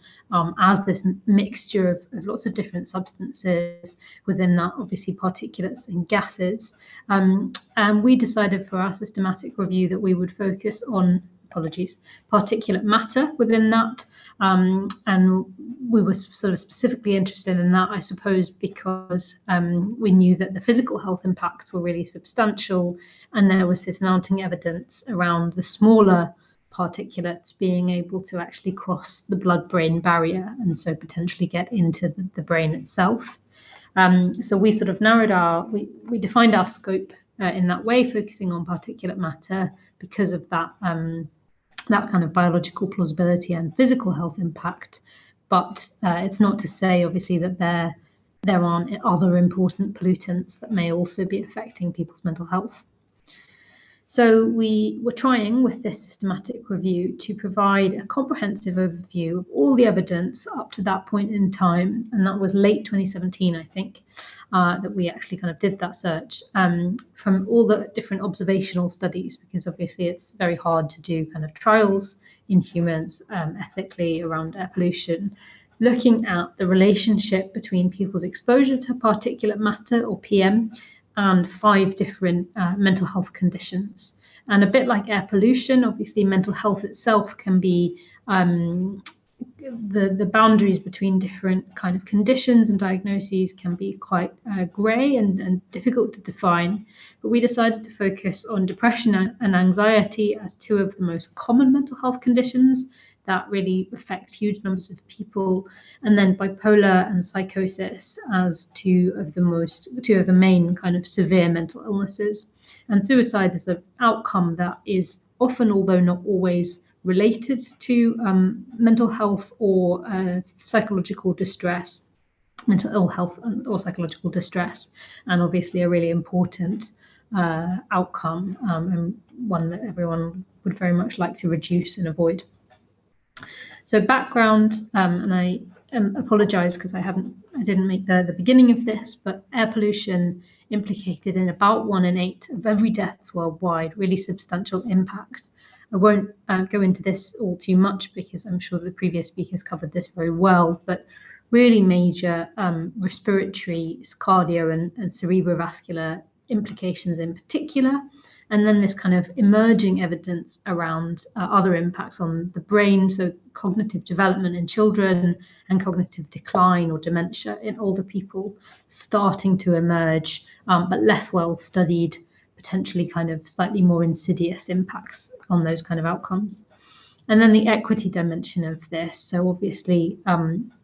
as this mixture of lots of different substances, within that obviously particulates and gases. And we decided for our systematic review that we would focus on, particulate matter within that. And we were sort of specifically interested in that, I suppose, because we knew that the physical health impacts were really substantial, and there was this mounting evidence around the smaller particulates being able to actually cross the blood-brain barrier and so potentially get into the brain itself. So we sort of narrowed we defined our scope in that way, focusing on particulate matter because of that that kind of biological plausibility and physical health impact. But it's not to say, obviously, that there aren't other important pollutants that may also be affecting people's mental health. So we were trying with this systematic review to provide a comprehensive overview of all the evidence up to that point in time, and that was late 2017, I think, that we actually kind of did that search from all the different observational studies, because obviously it's very hard to do kind of trials in humans ethically around air pollution, looking at the relationship between people's exposure to particulate matter, or PM, and 5 different mental health conditions. And a bit like air pollution, obviously mental health itself can be, the boundaries between different kind of conditions and diagnoses can be quite grey and difficult to define. But we decided to focus on depression and anxiety as 2 of the most common mental health conditions that really affect huge numbers of people, and then bipolar and psychosis as 2 of the main kind of severe mental illnesses. And suicide is an outcome that is often, although not always, related to mental health or psychological distress, mental ill health or psychological distress, and obviously a really important outcome, and one that everyone would very much like to reduce and avoid. So background, and I apologise because I didn't make the beginning of this, but air pollution implicated in about 1 in 8 of every deaths worldwide, really substantial impact. I won't go into this all too much because I'm sure the previous speakers covered this very well, but really major respiratory, cardio and cerebrovascular implications in particular. And then this kind of emerging evidence around other impacts on the brain, so cognitive development in children and cognitive decline or dementia in older people starting to emerge, but less well studied, potentially kind of slightly more insidious impacts on those kind of outcomes. And then the equity dimension of this. So obviously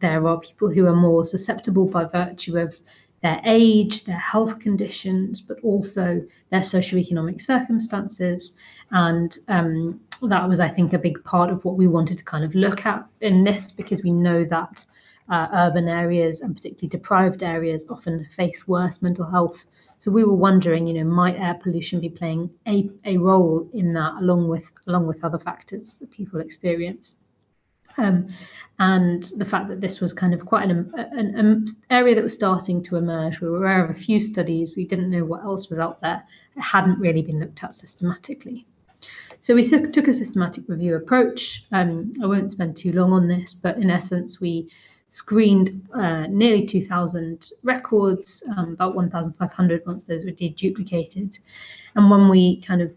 there are people who are more susceptible by virtue of their age, their health conditions, but also their socioeconomic circumstances. And that was, I think, a big part of what we wanted to kind of look at in this, because we know that urban areas and particularly deprived areas often face worse mental health. So we were wondering, might air pollution be playing a role in that, along with other factors that people experience? And the fact that this was kind of quite an area that was starting to emerge. We were aware of a few studies. We didn't know what else was out there. It hadn't really been looked at systematically. So we took a systematic review approach. I won't spend too long on this, but in essence, we screened nearly 2,000 records, about 1,500 once those were deduplicated. And when we kind of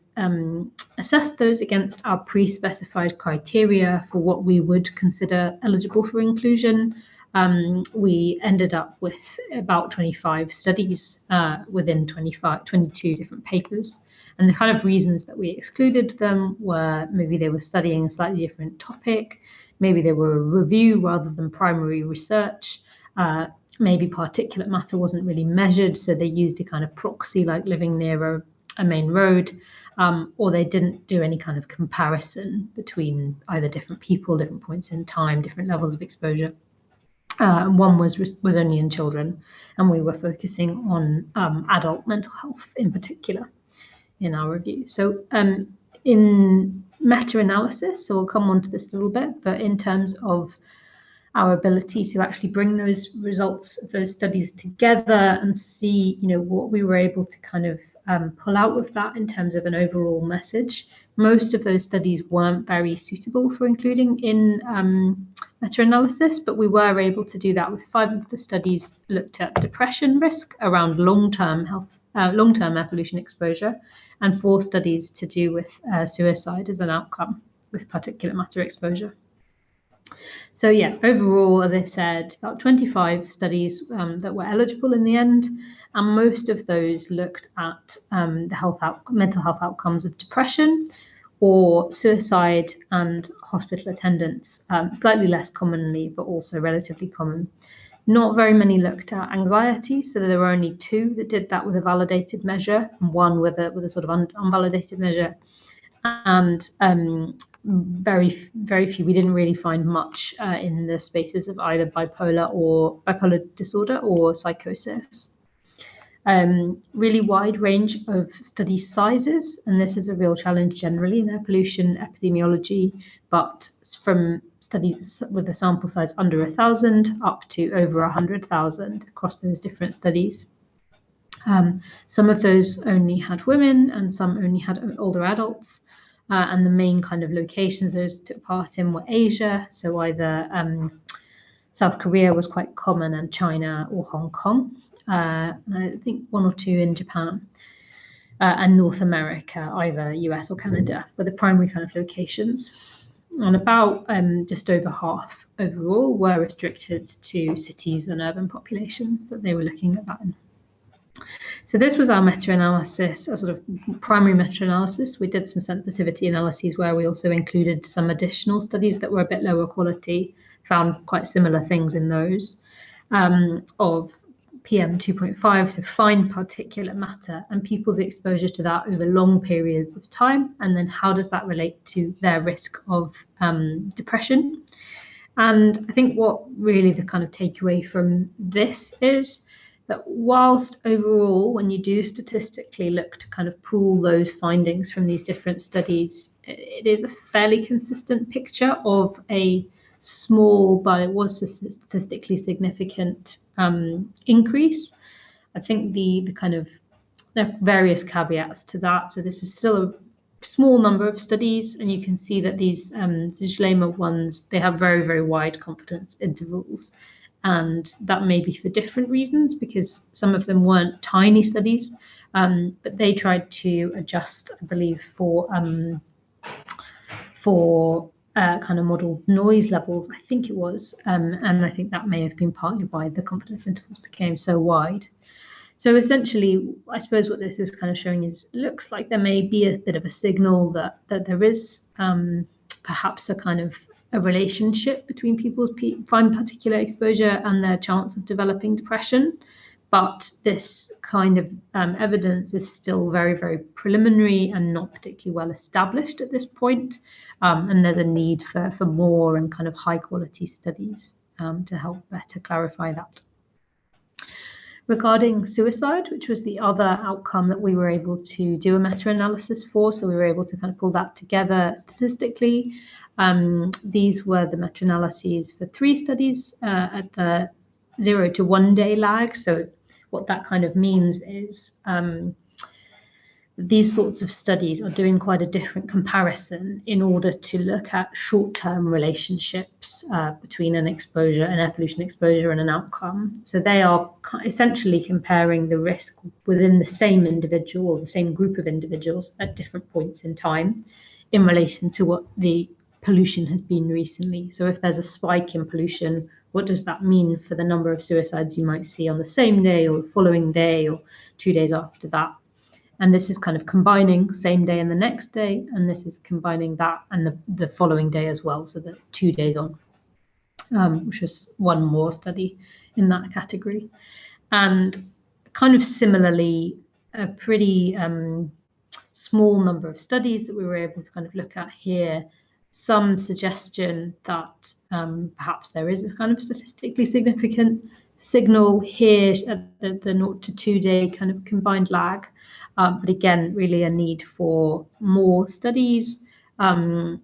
assessed those against our pre-specified criteria for what we would consider eligible for inclusion, we ended up with about 25 studies within 22 different papers. And the kind of reasons that we excluded them were maybe they were studying a slightly different topic, maybe they were a review rather than primary research, maybe particulate matter wasn't really measured, so they used a kind of proxy like living near a main road, or they didn't do any kind of comparison between either different people, different points in time, different levels of exposure. One was only in children, and we were focusing on adult mental health in particular in our review. So in meta-analysis, so we'll come on to this a little bit, but in terms of our ability to actually bring those results of those studies together and see, what we were able to kind of pull out of that in terms of an overall message. Most of those studies weren't very suitable for including in meta-analysis, but we were able to do that with 5 of the studies looked at depression risk around long-term air pollution exposure, and 4 studies to do with suicide as an outcome with particulate matter exposure. So yeah, overall, as I've said, about 25 studies that were eligible in the end, and most of those looked at the mental health outcomes of depression or suicide and hospital attendance, slightly less commonly, but also relatively common. Not very many looked at anxiety, so there were only 2 that did that with a validated measure, and 1 with a sort of unvalidated measure. And very few. We didn't really find much in the spaces of either bipolar disorder or psychosis. Really wide range of study sizes, and this is a real challenge generally in air pollution epidemiology, but from studies with a sample size under 1,000 up to over 100,000 across those different studies. Some of those only had women and some only had older adults. And the main kind of locations those took part in were Asia, so either South Korea was quite common, and China or Hong Kong. And I think 1 or 2 in Japan, and North America, either US or Canada, were the primary kind of locations. And about just over half overall were restricted to cities and urban populations that they were looking at that in. So this was our meta-analysis, a sort of primary meta-analysis. We did some sensitivity analyses where we also included some additional studies that were a bit lower quality, found quite similar things in those, of PM 2.5, so fine particulate matter, and people's exposure to that over long periods of time, and then how does that relate to their risk of depression. And I think what really the kind of takeaway from this is that whilst overall, when you do statistically look to kind of pool those findings from these different studies, it is a fairly consistent picture of a small, but it was a statistically significant increase. I think the kind of, there are various caveats to that. So this is still a small number of studies, and you can see that these Zilema ones, they have very wide confidence intervals. And that may be for different reasons, because some of them weren't tiny studies, but they tried to adjust, I believe, for kind of model noise levels, I think it was, and I think that may have been partly why the confidence intervals became so wide. So essentially, I suppose what this is kind of showing is, looks like there may be a bit of a signal that there is perhaps a kind of a relationship between people's fine particulate exposure and their chance of developing depression. But this kind of evidence is still very preliminary and not particularly well established at this point. And there's a need for more and kind of high quality studies to help better clarify that. Regarding suicide, which was the other outcome that we were able to do a meta-analysis for, so we were able to kind of pull that together statistically. These were the meta-analyses for 3 studies at the 0 to 1 day lag. So what that kind of means is these sorts of studies are doing quite a different comparison in order to look at short-term relationships between an exposure, an air pollution exposure, and an outcome. So they are essentially comparing the risk within the same individual or the same group of individuals at different points in time in relation to what the pollution has been recently. So if there's a spike in pollution, what does that mean for the number of suicides you might see on the same day or the following day or 2 days after that? And this is kind of combining same day and the next day, and this is combining that and the following day as well, so that 2 days on, which was one more study in that category. And kind of similarly, a pretty small number of studies that we were able to kind of look at here, some suggestion that perhaps there is a kind of statistically significant signal here at the 0 to 2 day kind of combined lag. But again, really a need for more studies. And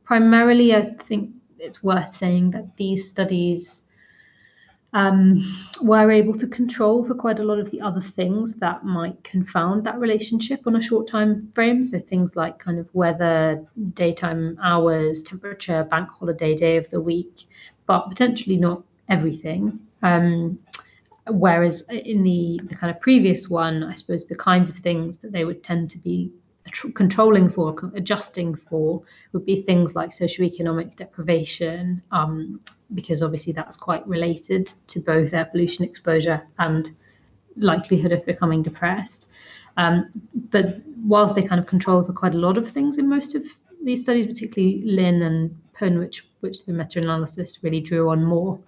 primarily, I think it's worth saying that these studies were able to control for quite a lot of the other things that might confound that relationship on a short time frame. So things like kind of weather, daytime hours, temperature, bank holiday, day of the week, but potentially not everything. Whereas in the kind of previous one, I suppose the kinds of things that they would tend to be controlling for, adjusting for, would be things like socioeconomic deprivation, because obviously that's quite related to both air pollution exposure and likelihood of becoming depressed. But whilst they kind of control for quite a lot of things in most of these studies, particularly Lin and Pun, which the meta-analysis really drew on more,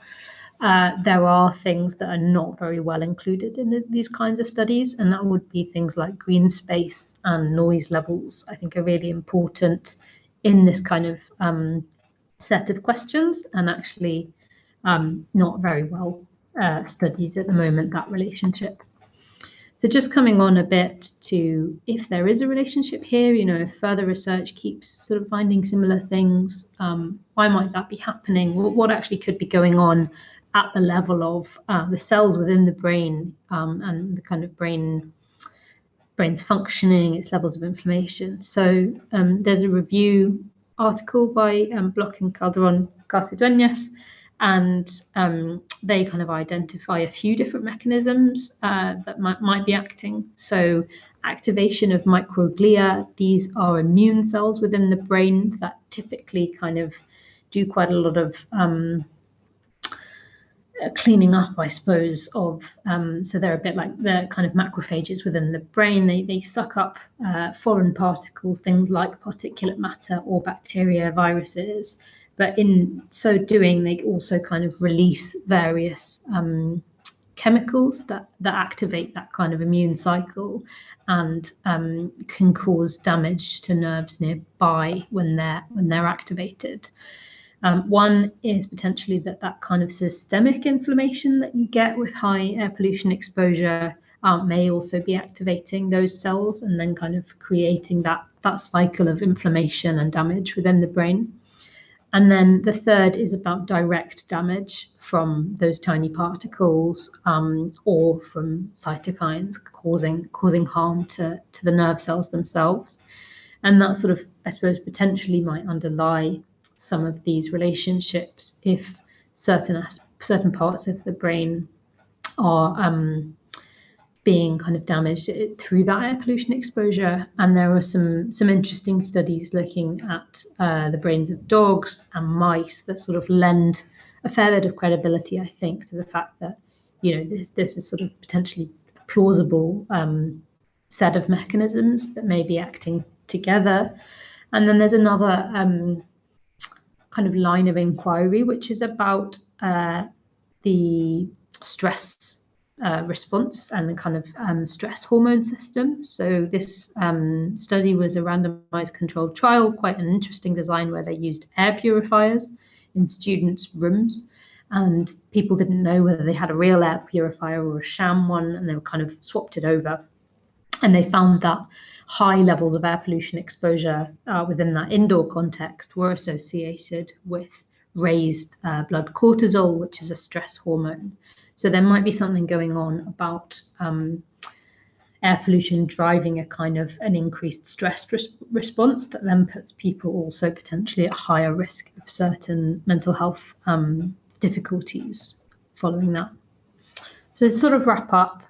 there are things that are not very well included in these kinds of studies, and that would be things like green space and noise levels. I think are really important in this kind of set of questions, and actually not very well studied at the moment, that relationship. So just coming on a bit to if there is a relationship here, you know, if further research keeps sort of finding similar things, why might that be happening? What actually could be going on at the level of the cells within the brain and the kind of brain's functioning, its levels of inflammation. So there's a review article by Bloch and Calderon-Garcidueñas, and they kind of identify a few different mechanisms that might be acting. So activation of microglia, these are immune cells within the brain that typically kind of do quite a lot of cleaning up, I suppose, of, so they're a bit like the kind of macrophages within the brain. They suck up foreign particles, things like particulate matter or bacteria, viruses. But in so doing, they also kind of release various chemicals that activate that kind of immune cycle and can cause damage to nerves nearby when they're activated. One is potentially that kind of systemic inflammation that you get with high air pollution exposure may also be activating those cells and then kind of creating that cycle of inflammation and damage within the brain. And then the third is about direct damage from those tiny particles or from cytokines causing harm to the nerve cells themselves. And that sort of, I suppose, potentially might underlie some of these relationships if certain parts of the brain are being kind of damaged through that air pollution exposure. And there are some interesting studies looking at the brains of dogs and mice that sort of lend a fair bit of credibility, I think, to the fact that, you know, this is sort of potentially a plausible set of mechanisms that may be acting together. And then there's another kind of line of inquiry, which is about the stress response and the kind of stress hormone system. So this study was a randomized controlled trial, quite an interesting design where they used air purifiers in students' rooms, and people didn't know whether they had a real air purifier or a sham one, and they were kind of swapped it over. And they found that high levels of air pollution exposure within that indoor context were associated with raised blood cortisol, which is a stress hormone. So there might be something going on about air pollution driving a kind of an increased stress response that then puts people also potentially at higher risk of certain mental health difficulties following that. So to sort of wrap up,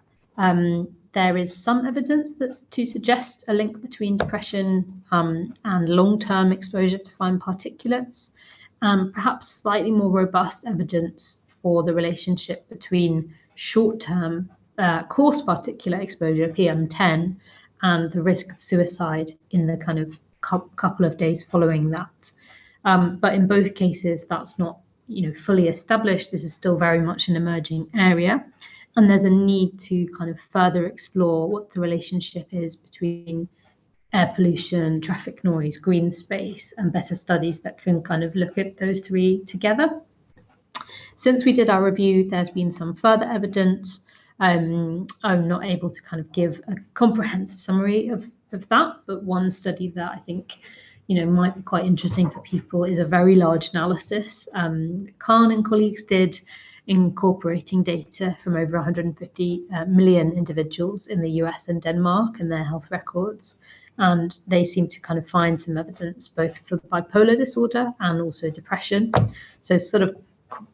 there is some evidence that's to suggest a link between depression and long-term exposure to fine particulates, and perhaps slightly more robust evidence for the relationship between short-term coarse particulate exposure, PM10, and the risk of suicide in the kind of couple of days following that. But in both cases, that's not, you know, fully established. This is still very much an emerging area. And there's a need to kind of further explore what the relationship is between air pollution, traffic noise, green space, and better studies that can kind of look at those three together. Since we did our review, there's been some further evidence. I'm not able to kind of give a comprehensive summary of that, but one study that I think, you know, might be quite interesting for people is a very large analysis Khan and colleagues did, incorporating data from over 150 million individuals in the US and Denmark and their health records. And they seem to kind of find some evidence both for bipolar disorder and also depression. So sort of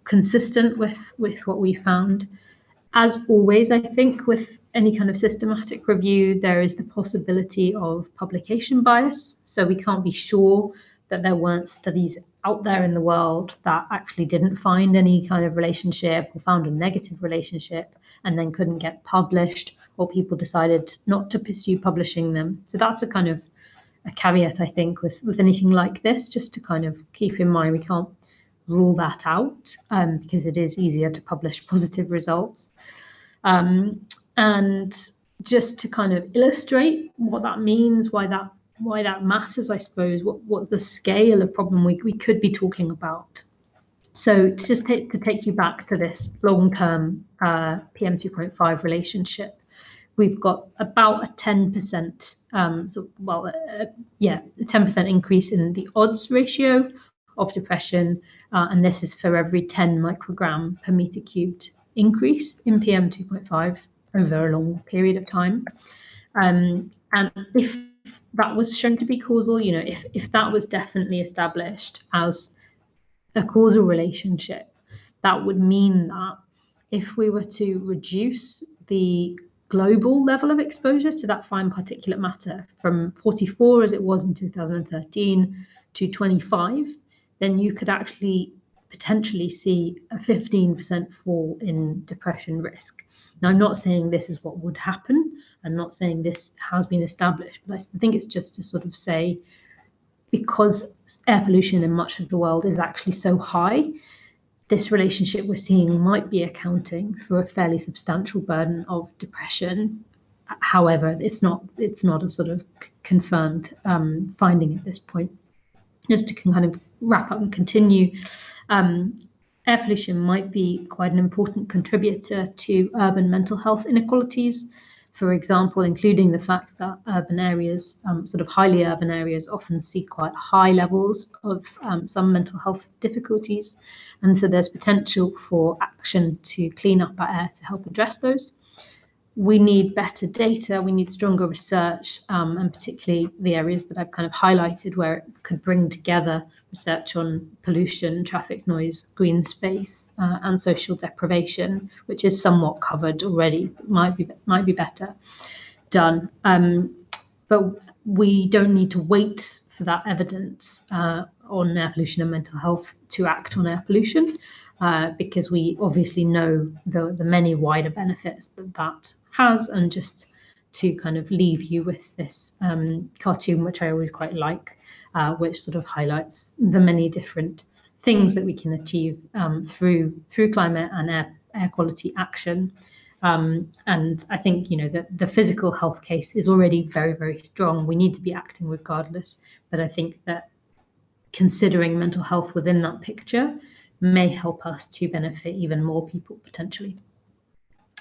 consistent with what we found. As always, I think with any kind of systematic review, there is the possibility of publication bias. So we can't be sure that there weren't studies out there in the world that actually didn't find any kind of relationship or found a negative relationship and then couldn't get published, or people decided not to pursue publishing them. So that's a kind of a caveat, I think, with anything like this, just to kind of keep in mind. rule that out because it is easier to publish positive results. And just to kind of illustrate what that means, why that matters, I suppose, what's the scale of problem we could be talking about. So to just to take you back to this long-term PM2.5 relationship, we've got about a 10%, 10% increase in the odds ratio of depression, and this is for every 10 microgram per meter cubed increase in PM2.5 over a long period of time. And if that was shown to be causal, you know, if that was definitely established as a causal relationship, that would mean that if we were to reduce the global level of exposure to that fine particulate matter from 44 as it was in 2013 to 25, then you could actually potentially see a 15% fall in depression risk. Now, I'm not saying this is what would happen. I'm not saying this has been established, but I think it's just to sort of say, because air pollution in much of the world is actually so high, this relationship we're seeing might be accounting for a fairly substantial burden of depression. However, it's not a sort of confirmed finding at this point. Just to kind of wrap up and continue, air pollution might be quite an important contributor to urban mental health inequalities. For example, including the fact that urban areas, sort of highly urban areas, often see quite high levels of some mental health difficulties. And so there's potential for action to clean up our air to help address those. We need better data, we need stronger research, and particularly the areas that I've kind of highlighted where it could bring together research on pollution, traffic noise, green space, and social deprivation, which is somewhat covered already, might be better done. But we don't need to wait for that evidence on air pollution and mental health to act on air pollution, because we obviously know the many wider benefits that has. And just to kind of leave you with this cartoon, which I always quite like, which sort of highlights the many different things that we can achieve through climate and air quality action. And I think, you know, the physical health case is already very, very strong. We need to be acting regardless. But I think that considering mental health within that picture may help us to benefit even more people potentially.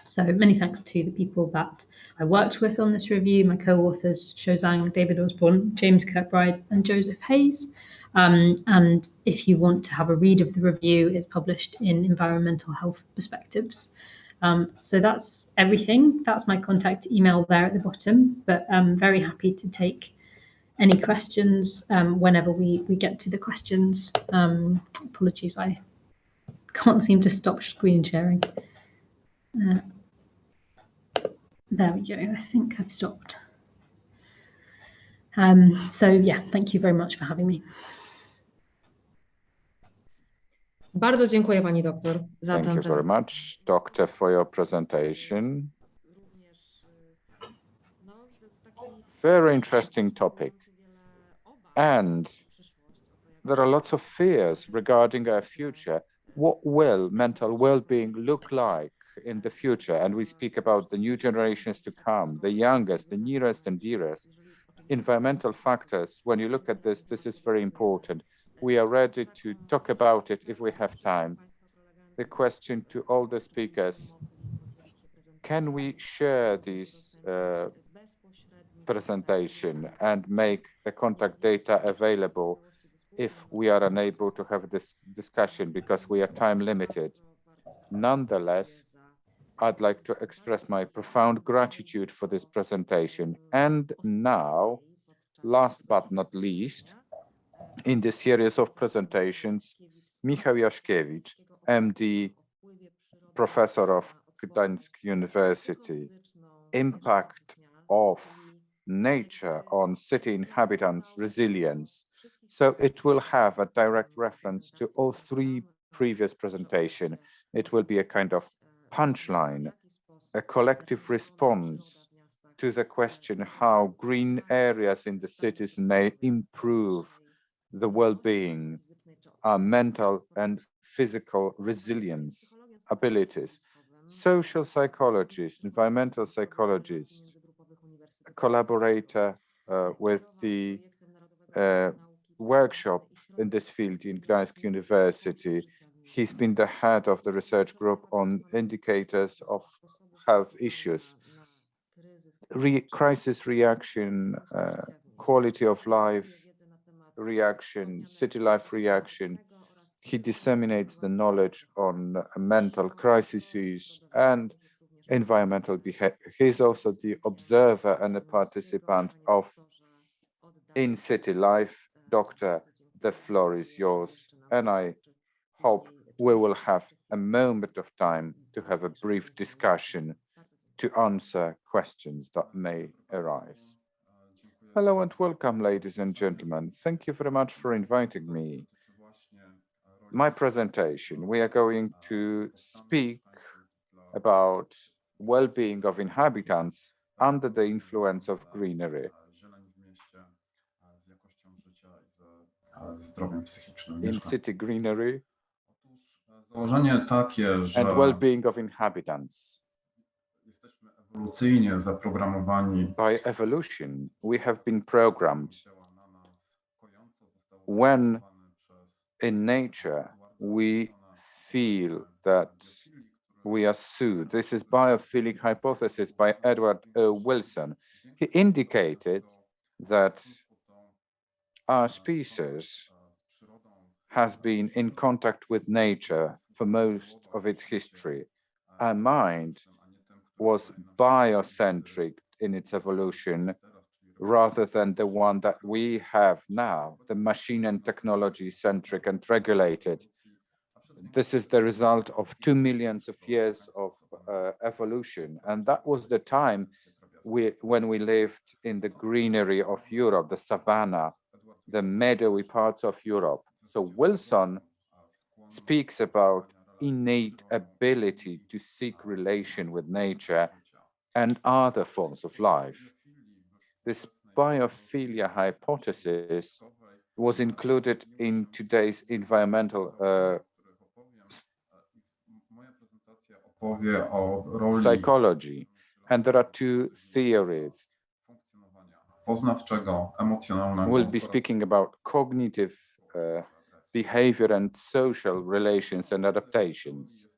So many thanks to the people that I worked with on this review, my co-authors, Sho Zhang, David Osborne, James Kirkbride, and Joseph Hayes. And if you want to have a read of the review, it's published in Environmental Health Perspectives. So that's everything. That's my contact email there at the bottom, but I'm very happy to take any questions whenever we get to the questions. Apologies, I can't seem to stop screen sharing. There we go, I think I've stopped. So yeah, thank you very much for having me. Bardzo dziękuję pani doktor za tę Thank you very much, Doctor, for your presentation. Very interesting topic. And there are lots of fears regarding our future. What will mental well-being look like in the future? And we speak about the new generations to come, the youngest, the nearest and dearest. Environmental factors, when you look at this, this is very important. We are ready to talk about it if we have time. The question to all the speakers, can we share this presentation and make the contact data available if we are unable to have this discussion because we are time limited? Nonetheless, I'd like to express my profound gratitude for this presentation. And now, last but not least, in this series of presentations, Michał Jaszkiewicz, MD, Professor of Gdańsk University, Impact of Nature on City Inhabitants' Resilience. So it will have a direct reference to all three previous presentations. It will be a kind of punchline, a collective response to the question how green areas in the cities may improve the well-being our mental and physical resilience, abilities. Social psychologists, environmental psychologists, collaborator with the workshop in this field in Gdańsk University. He's been the head of the research group on indicators of health issues, crisis reaction, quality of life reaction, city life reaction. He disseminates the knowledge on mental crises and environmental behavior. He's also the observer and a participant of In City Life. Doctor, the floor is yours, and I hope we will have a moment of time to have a brief discussion to answer questions that may arise. Hello and welcome, ladies and gentlemen. Thank you very much for inviting me. My presentation, we are going to speak about well-being of inhabitants under the influence of greenery. In city greenery and well-being of inhabitants. By evolution, we have been programmed. When in nature we feel that we are soothed, this is biophilic hypothesis by Edward O. Wilson. He indicated that our species has been in contact with nature for most of its history. Our mind was biocentric in its evolution rather than the one that we have now, the machine and technology centric and regulated. This is the result of 2 million years of evolution. And that was the time when we lived in the greenery of Europe, the savanna, the meadowy parts of Europe. So Wilson speaks about innate ability to seek relation with nature and other forms of life. This biophilia hypothesis was included in today's environmental psychology, and there are two theories. We'll be speaking about cognitive behavior and social relations and adaptations.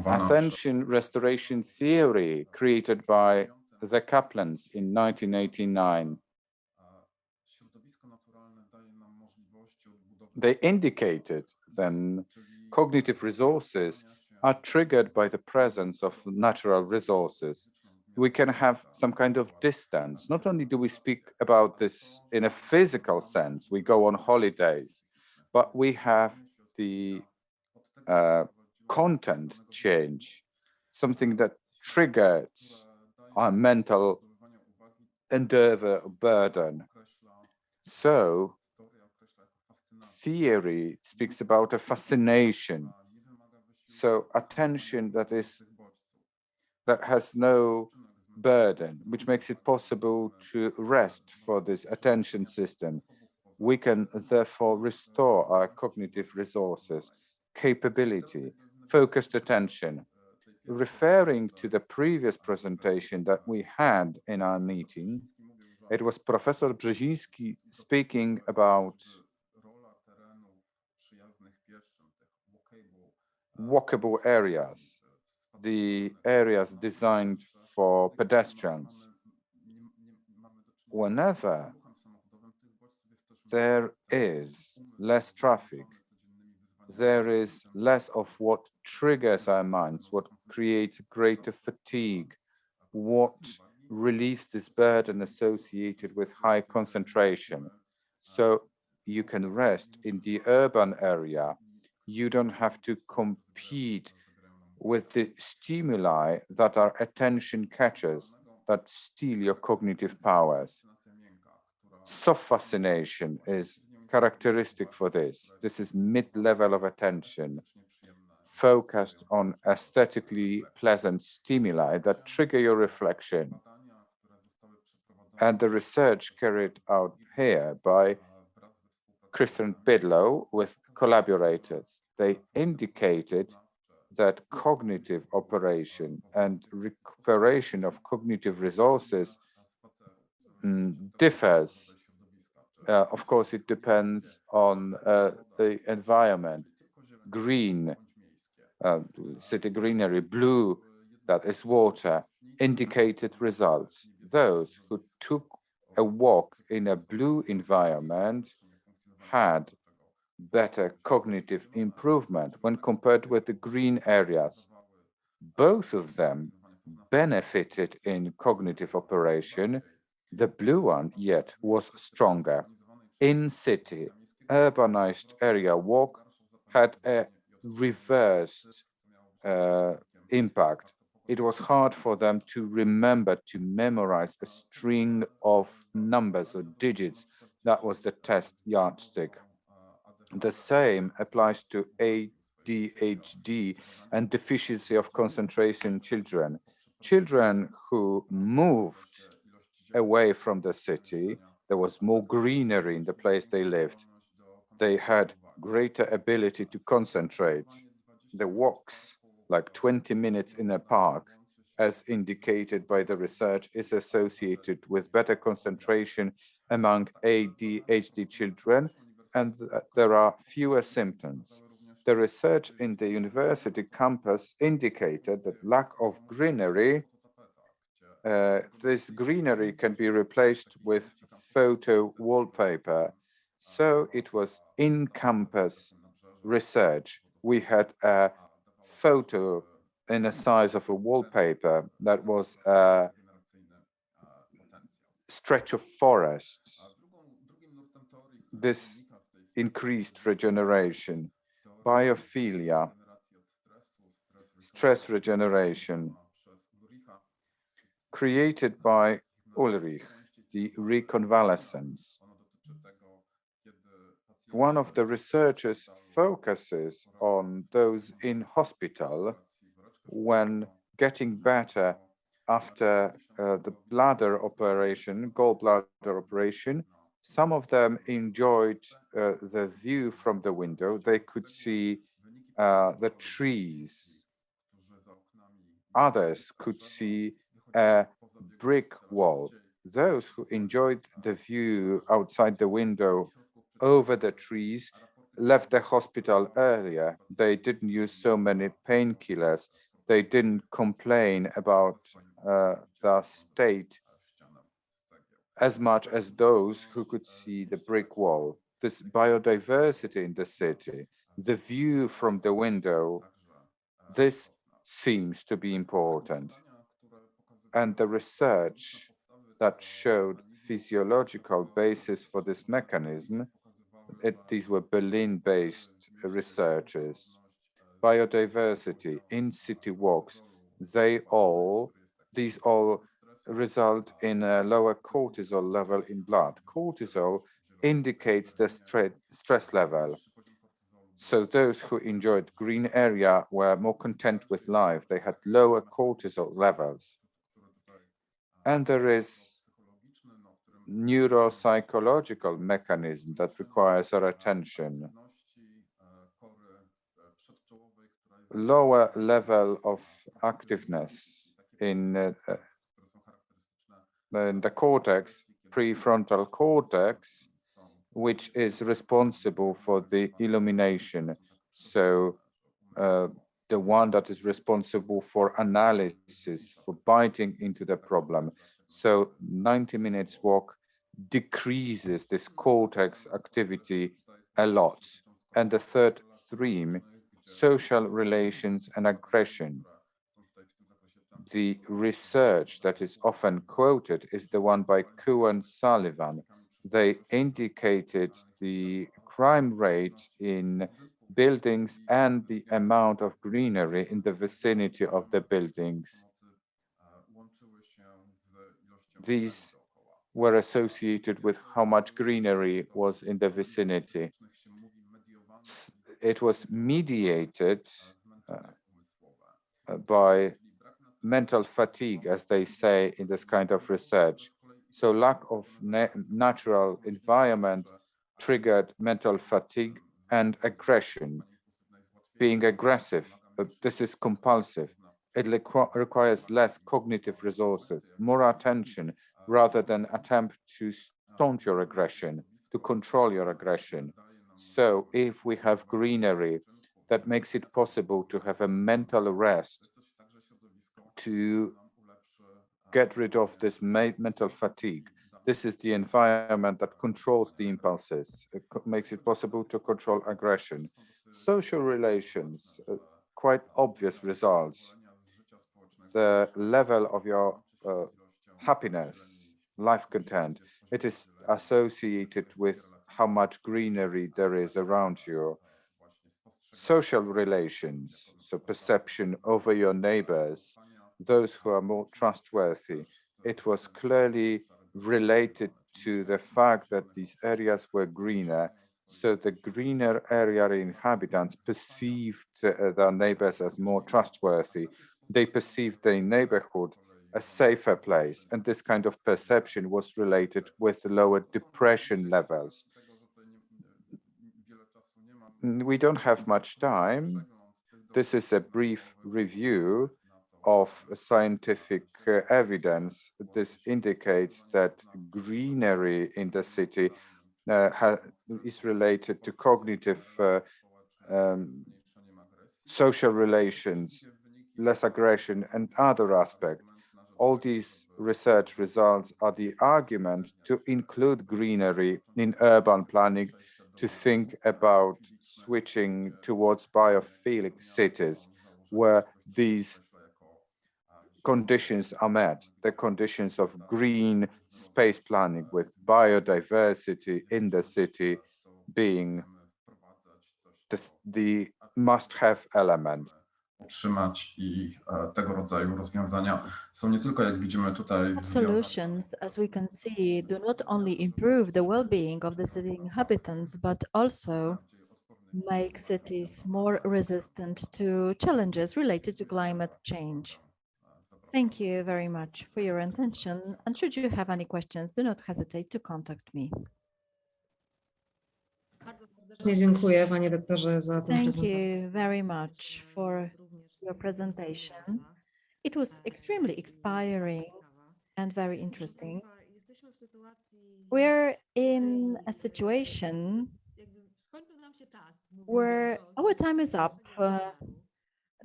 Attention restoration theory created by the Kaplans in 1989. They indicated then cognitive resources are triggered by the presence of natural resources. We can have some kind of distance. Not only do we speak about this in a physical sense, we go on holidays, but we have the content change, something that triggers our mental endeavor burden. So theory speaks about a fascination. So attention that has no burden, which makes it possible to rest for this attention system. We can therefore restore our cognitive resources, capability, focused attention. Referring to the previous presentation that we had in our meeting, it was Professor Brzeziński speaking about walkable areas, the areas designed for pedestrians. Whenever there is less traffic, there is less of what triggers our minds, what creates greater fatigue, what relieves this burden associated with high concentration. So you can rest in the urban area. You don't have to compete with the stimuli that are attention catchers that steal your cognitive powers. Soft fascination is characteristic for this. This is mid-level of attention, focused on aesthetically pleasant stimuli that trigger your reflection. And the research carried out here by Christian Bidlow with collaborators, they indicated that cognitive operation and recuperation of cognitive resources differs. Of course, it depends on the environment. Green, city greenery, blue, that is water, indicated results. Those who took a walk in a blue environment had better cognitive improvement when compared with the green areas. Both of them benefited in cognitive operation. The blue one yet was stronger. In city, urbanized area walk had a reversed impact. It was hard for them to remember, to memorize a string of numbers or digits. That was the test yardstick. The same applies to ADHD and deficiency of concentration children. Children who moved away from the city, there was more greenery in the place they lived. They had greater ability to concentrate. The walks, like 20 minutes in a park, as indicated by the research, is associated with better concentration among ADHD children, and there are fewer symptoms. The research in the university campus indicated that lack of greenery, this greenery can be replaced with photo wallpaper. So it was in-campus research. We had a photo in the size of a wallpaper that was a stretch of forests. This increased regeneration, biophilia, stress regeneration, created by Ulrich, the reconvalescence. One of the researchers focuses on those in hospital when getting better after the bladder operation, gallbladder operation. Some of them enjoyed the view from the window. They could see the trees. Others could see a brick wall. Those who enjoyed the view outside the window over the trees left the hospital earlier. They didn't use so many painkillers. They didn't complain about the state as much as those who could see the brick wall. This biodiversity in the city, the view from the window, this seems to be important. And the research that showed physiological basis for this mechanism, these were Berlin-based researchers. Biodiversity, in-city walks, these all result in a lower cortisol level in blood. Cortisol indicates the stress level. So those who enjoyed green area were more content with life. They had lower cortisol levels. And there is neuropsychological mechanism that requires our attention. Lower level of activeness in the cortex, prefrontal cortex, which is responsible for the illumination. So the one that is responsible for analysis, for biting into the problem. So 90 minutes walk decreases this cortex activity a lot. And the third theme, social relations and aggression. The research that is often quoted is the one by Cohen Sullivan. They indicated the crime rate in buildings and the amount of greenery in the vicinity of the buildings. These were associated with how much greenery was in the vicinity. It was mediated by mental fatigue, as they say in this kind of research. So lack of natural environment triggered mental fatigue and aggression. Being aggressive, this is compulsive. It requires less cognitive resources, more attention, rather than attempt to staunch your aggression, to control your aggression. So if we have greenery, that makes it possible to have a mental rest, to get rid of this mental fatigue. This is the environment that controls the impulses. It makes it possible to control aggression. Social relations, quite obvious results. The level of your happiness, life content, it is associated with how much greenery there is around you. Social relations, so perception over your neighbors, those who are more trustworthy. It was clearly related to the fact that these areas were greener. So the greener area inhabitants perceived their neighbors as more trustworthy. They perceived their neighborhood a safer place. And this kind of perception was related with lower depression levels. We don't have much time. This is a brief review of scientific evidence. This indicates that greenery in the city is related to cognitive social relations, less aggression, and other aspects. All these research results are the argument to include greenery in urban planning, to think about switching towards biophilic cities where these conditions are met, the conditions of green space planning with biodiversity in the city being the must-have element. Utrzymać i tego rodzaju rozwiązania są nie tylko, jak widzimy tutaj, Solutions, as we can see, do not only improve the well-being of the city inhabitants, but also make cities more resistant to challenges related to climate change. Thank you very much for your attention, and should you have any questions, do not hesitate to contact me. Bardzo serdecznie dziękuję, panie doktorze, za tę Thank prezentację. you very much for your presentation. It was extremely inspiring and very interesting. We're in a situation where our time is up.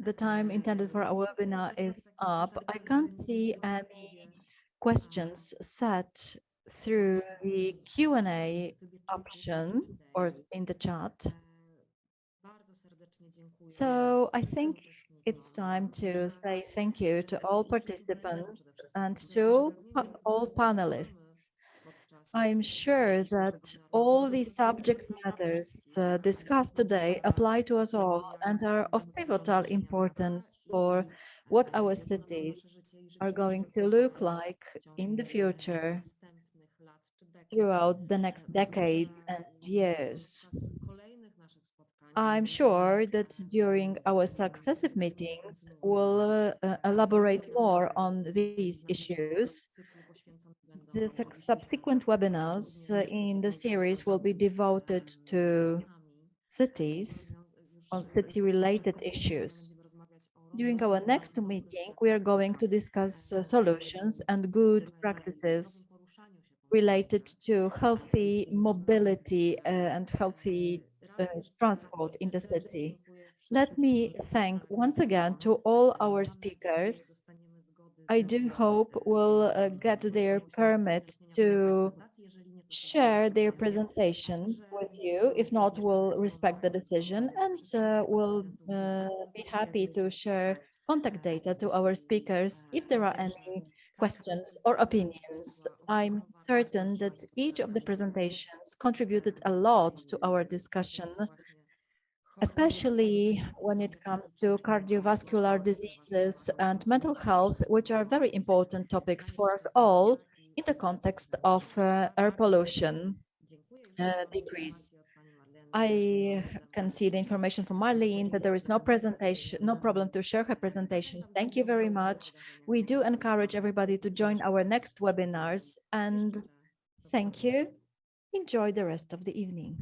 The time intended for our webinar is up. I can't see any questions set through the Q&A option or in the chat. So I think it's time to say thank you to all participants and to all panelists. I'm sure that all the subject matters discussed today apply to us all and are of pivotal importance for what our cities are going to look like in the future throughout the next decades and years. I'm sure that during our successive meetings, we'll elaborate more on these issues. The subsequent webinars in the series will be devoted to cities, on city-related issues. During our next meeting, we are going to discuss solutions and good practices related to healthy mobility and healthy transport in the city. Let me thank once again to all our speakers. I do hope we'll get their permit to share their presentations with you. If not, we'll respect the decision and we'll be happy to share contact data to our speakers if there are any questions or opinions. I'm certain that each of the presentations contributed a lot to our discussion, especially when it comes to cardiovascular diseases and mental health, which are very important topics for us all in the context of air pollution decrease. I can see the information from Marlene that there is no presentation, no problem to share her presentation. Thank you very much. We do encourage everybody to join our next webinars, and thank you. Enjoy the rest of the evening.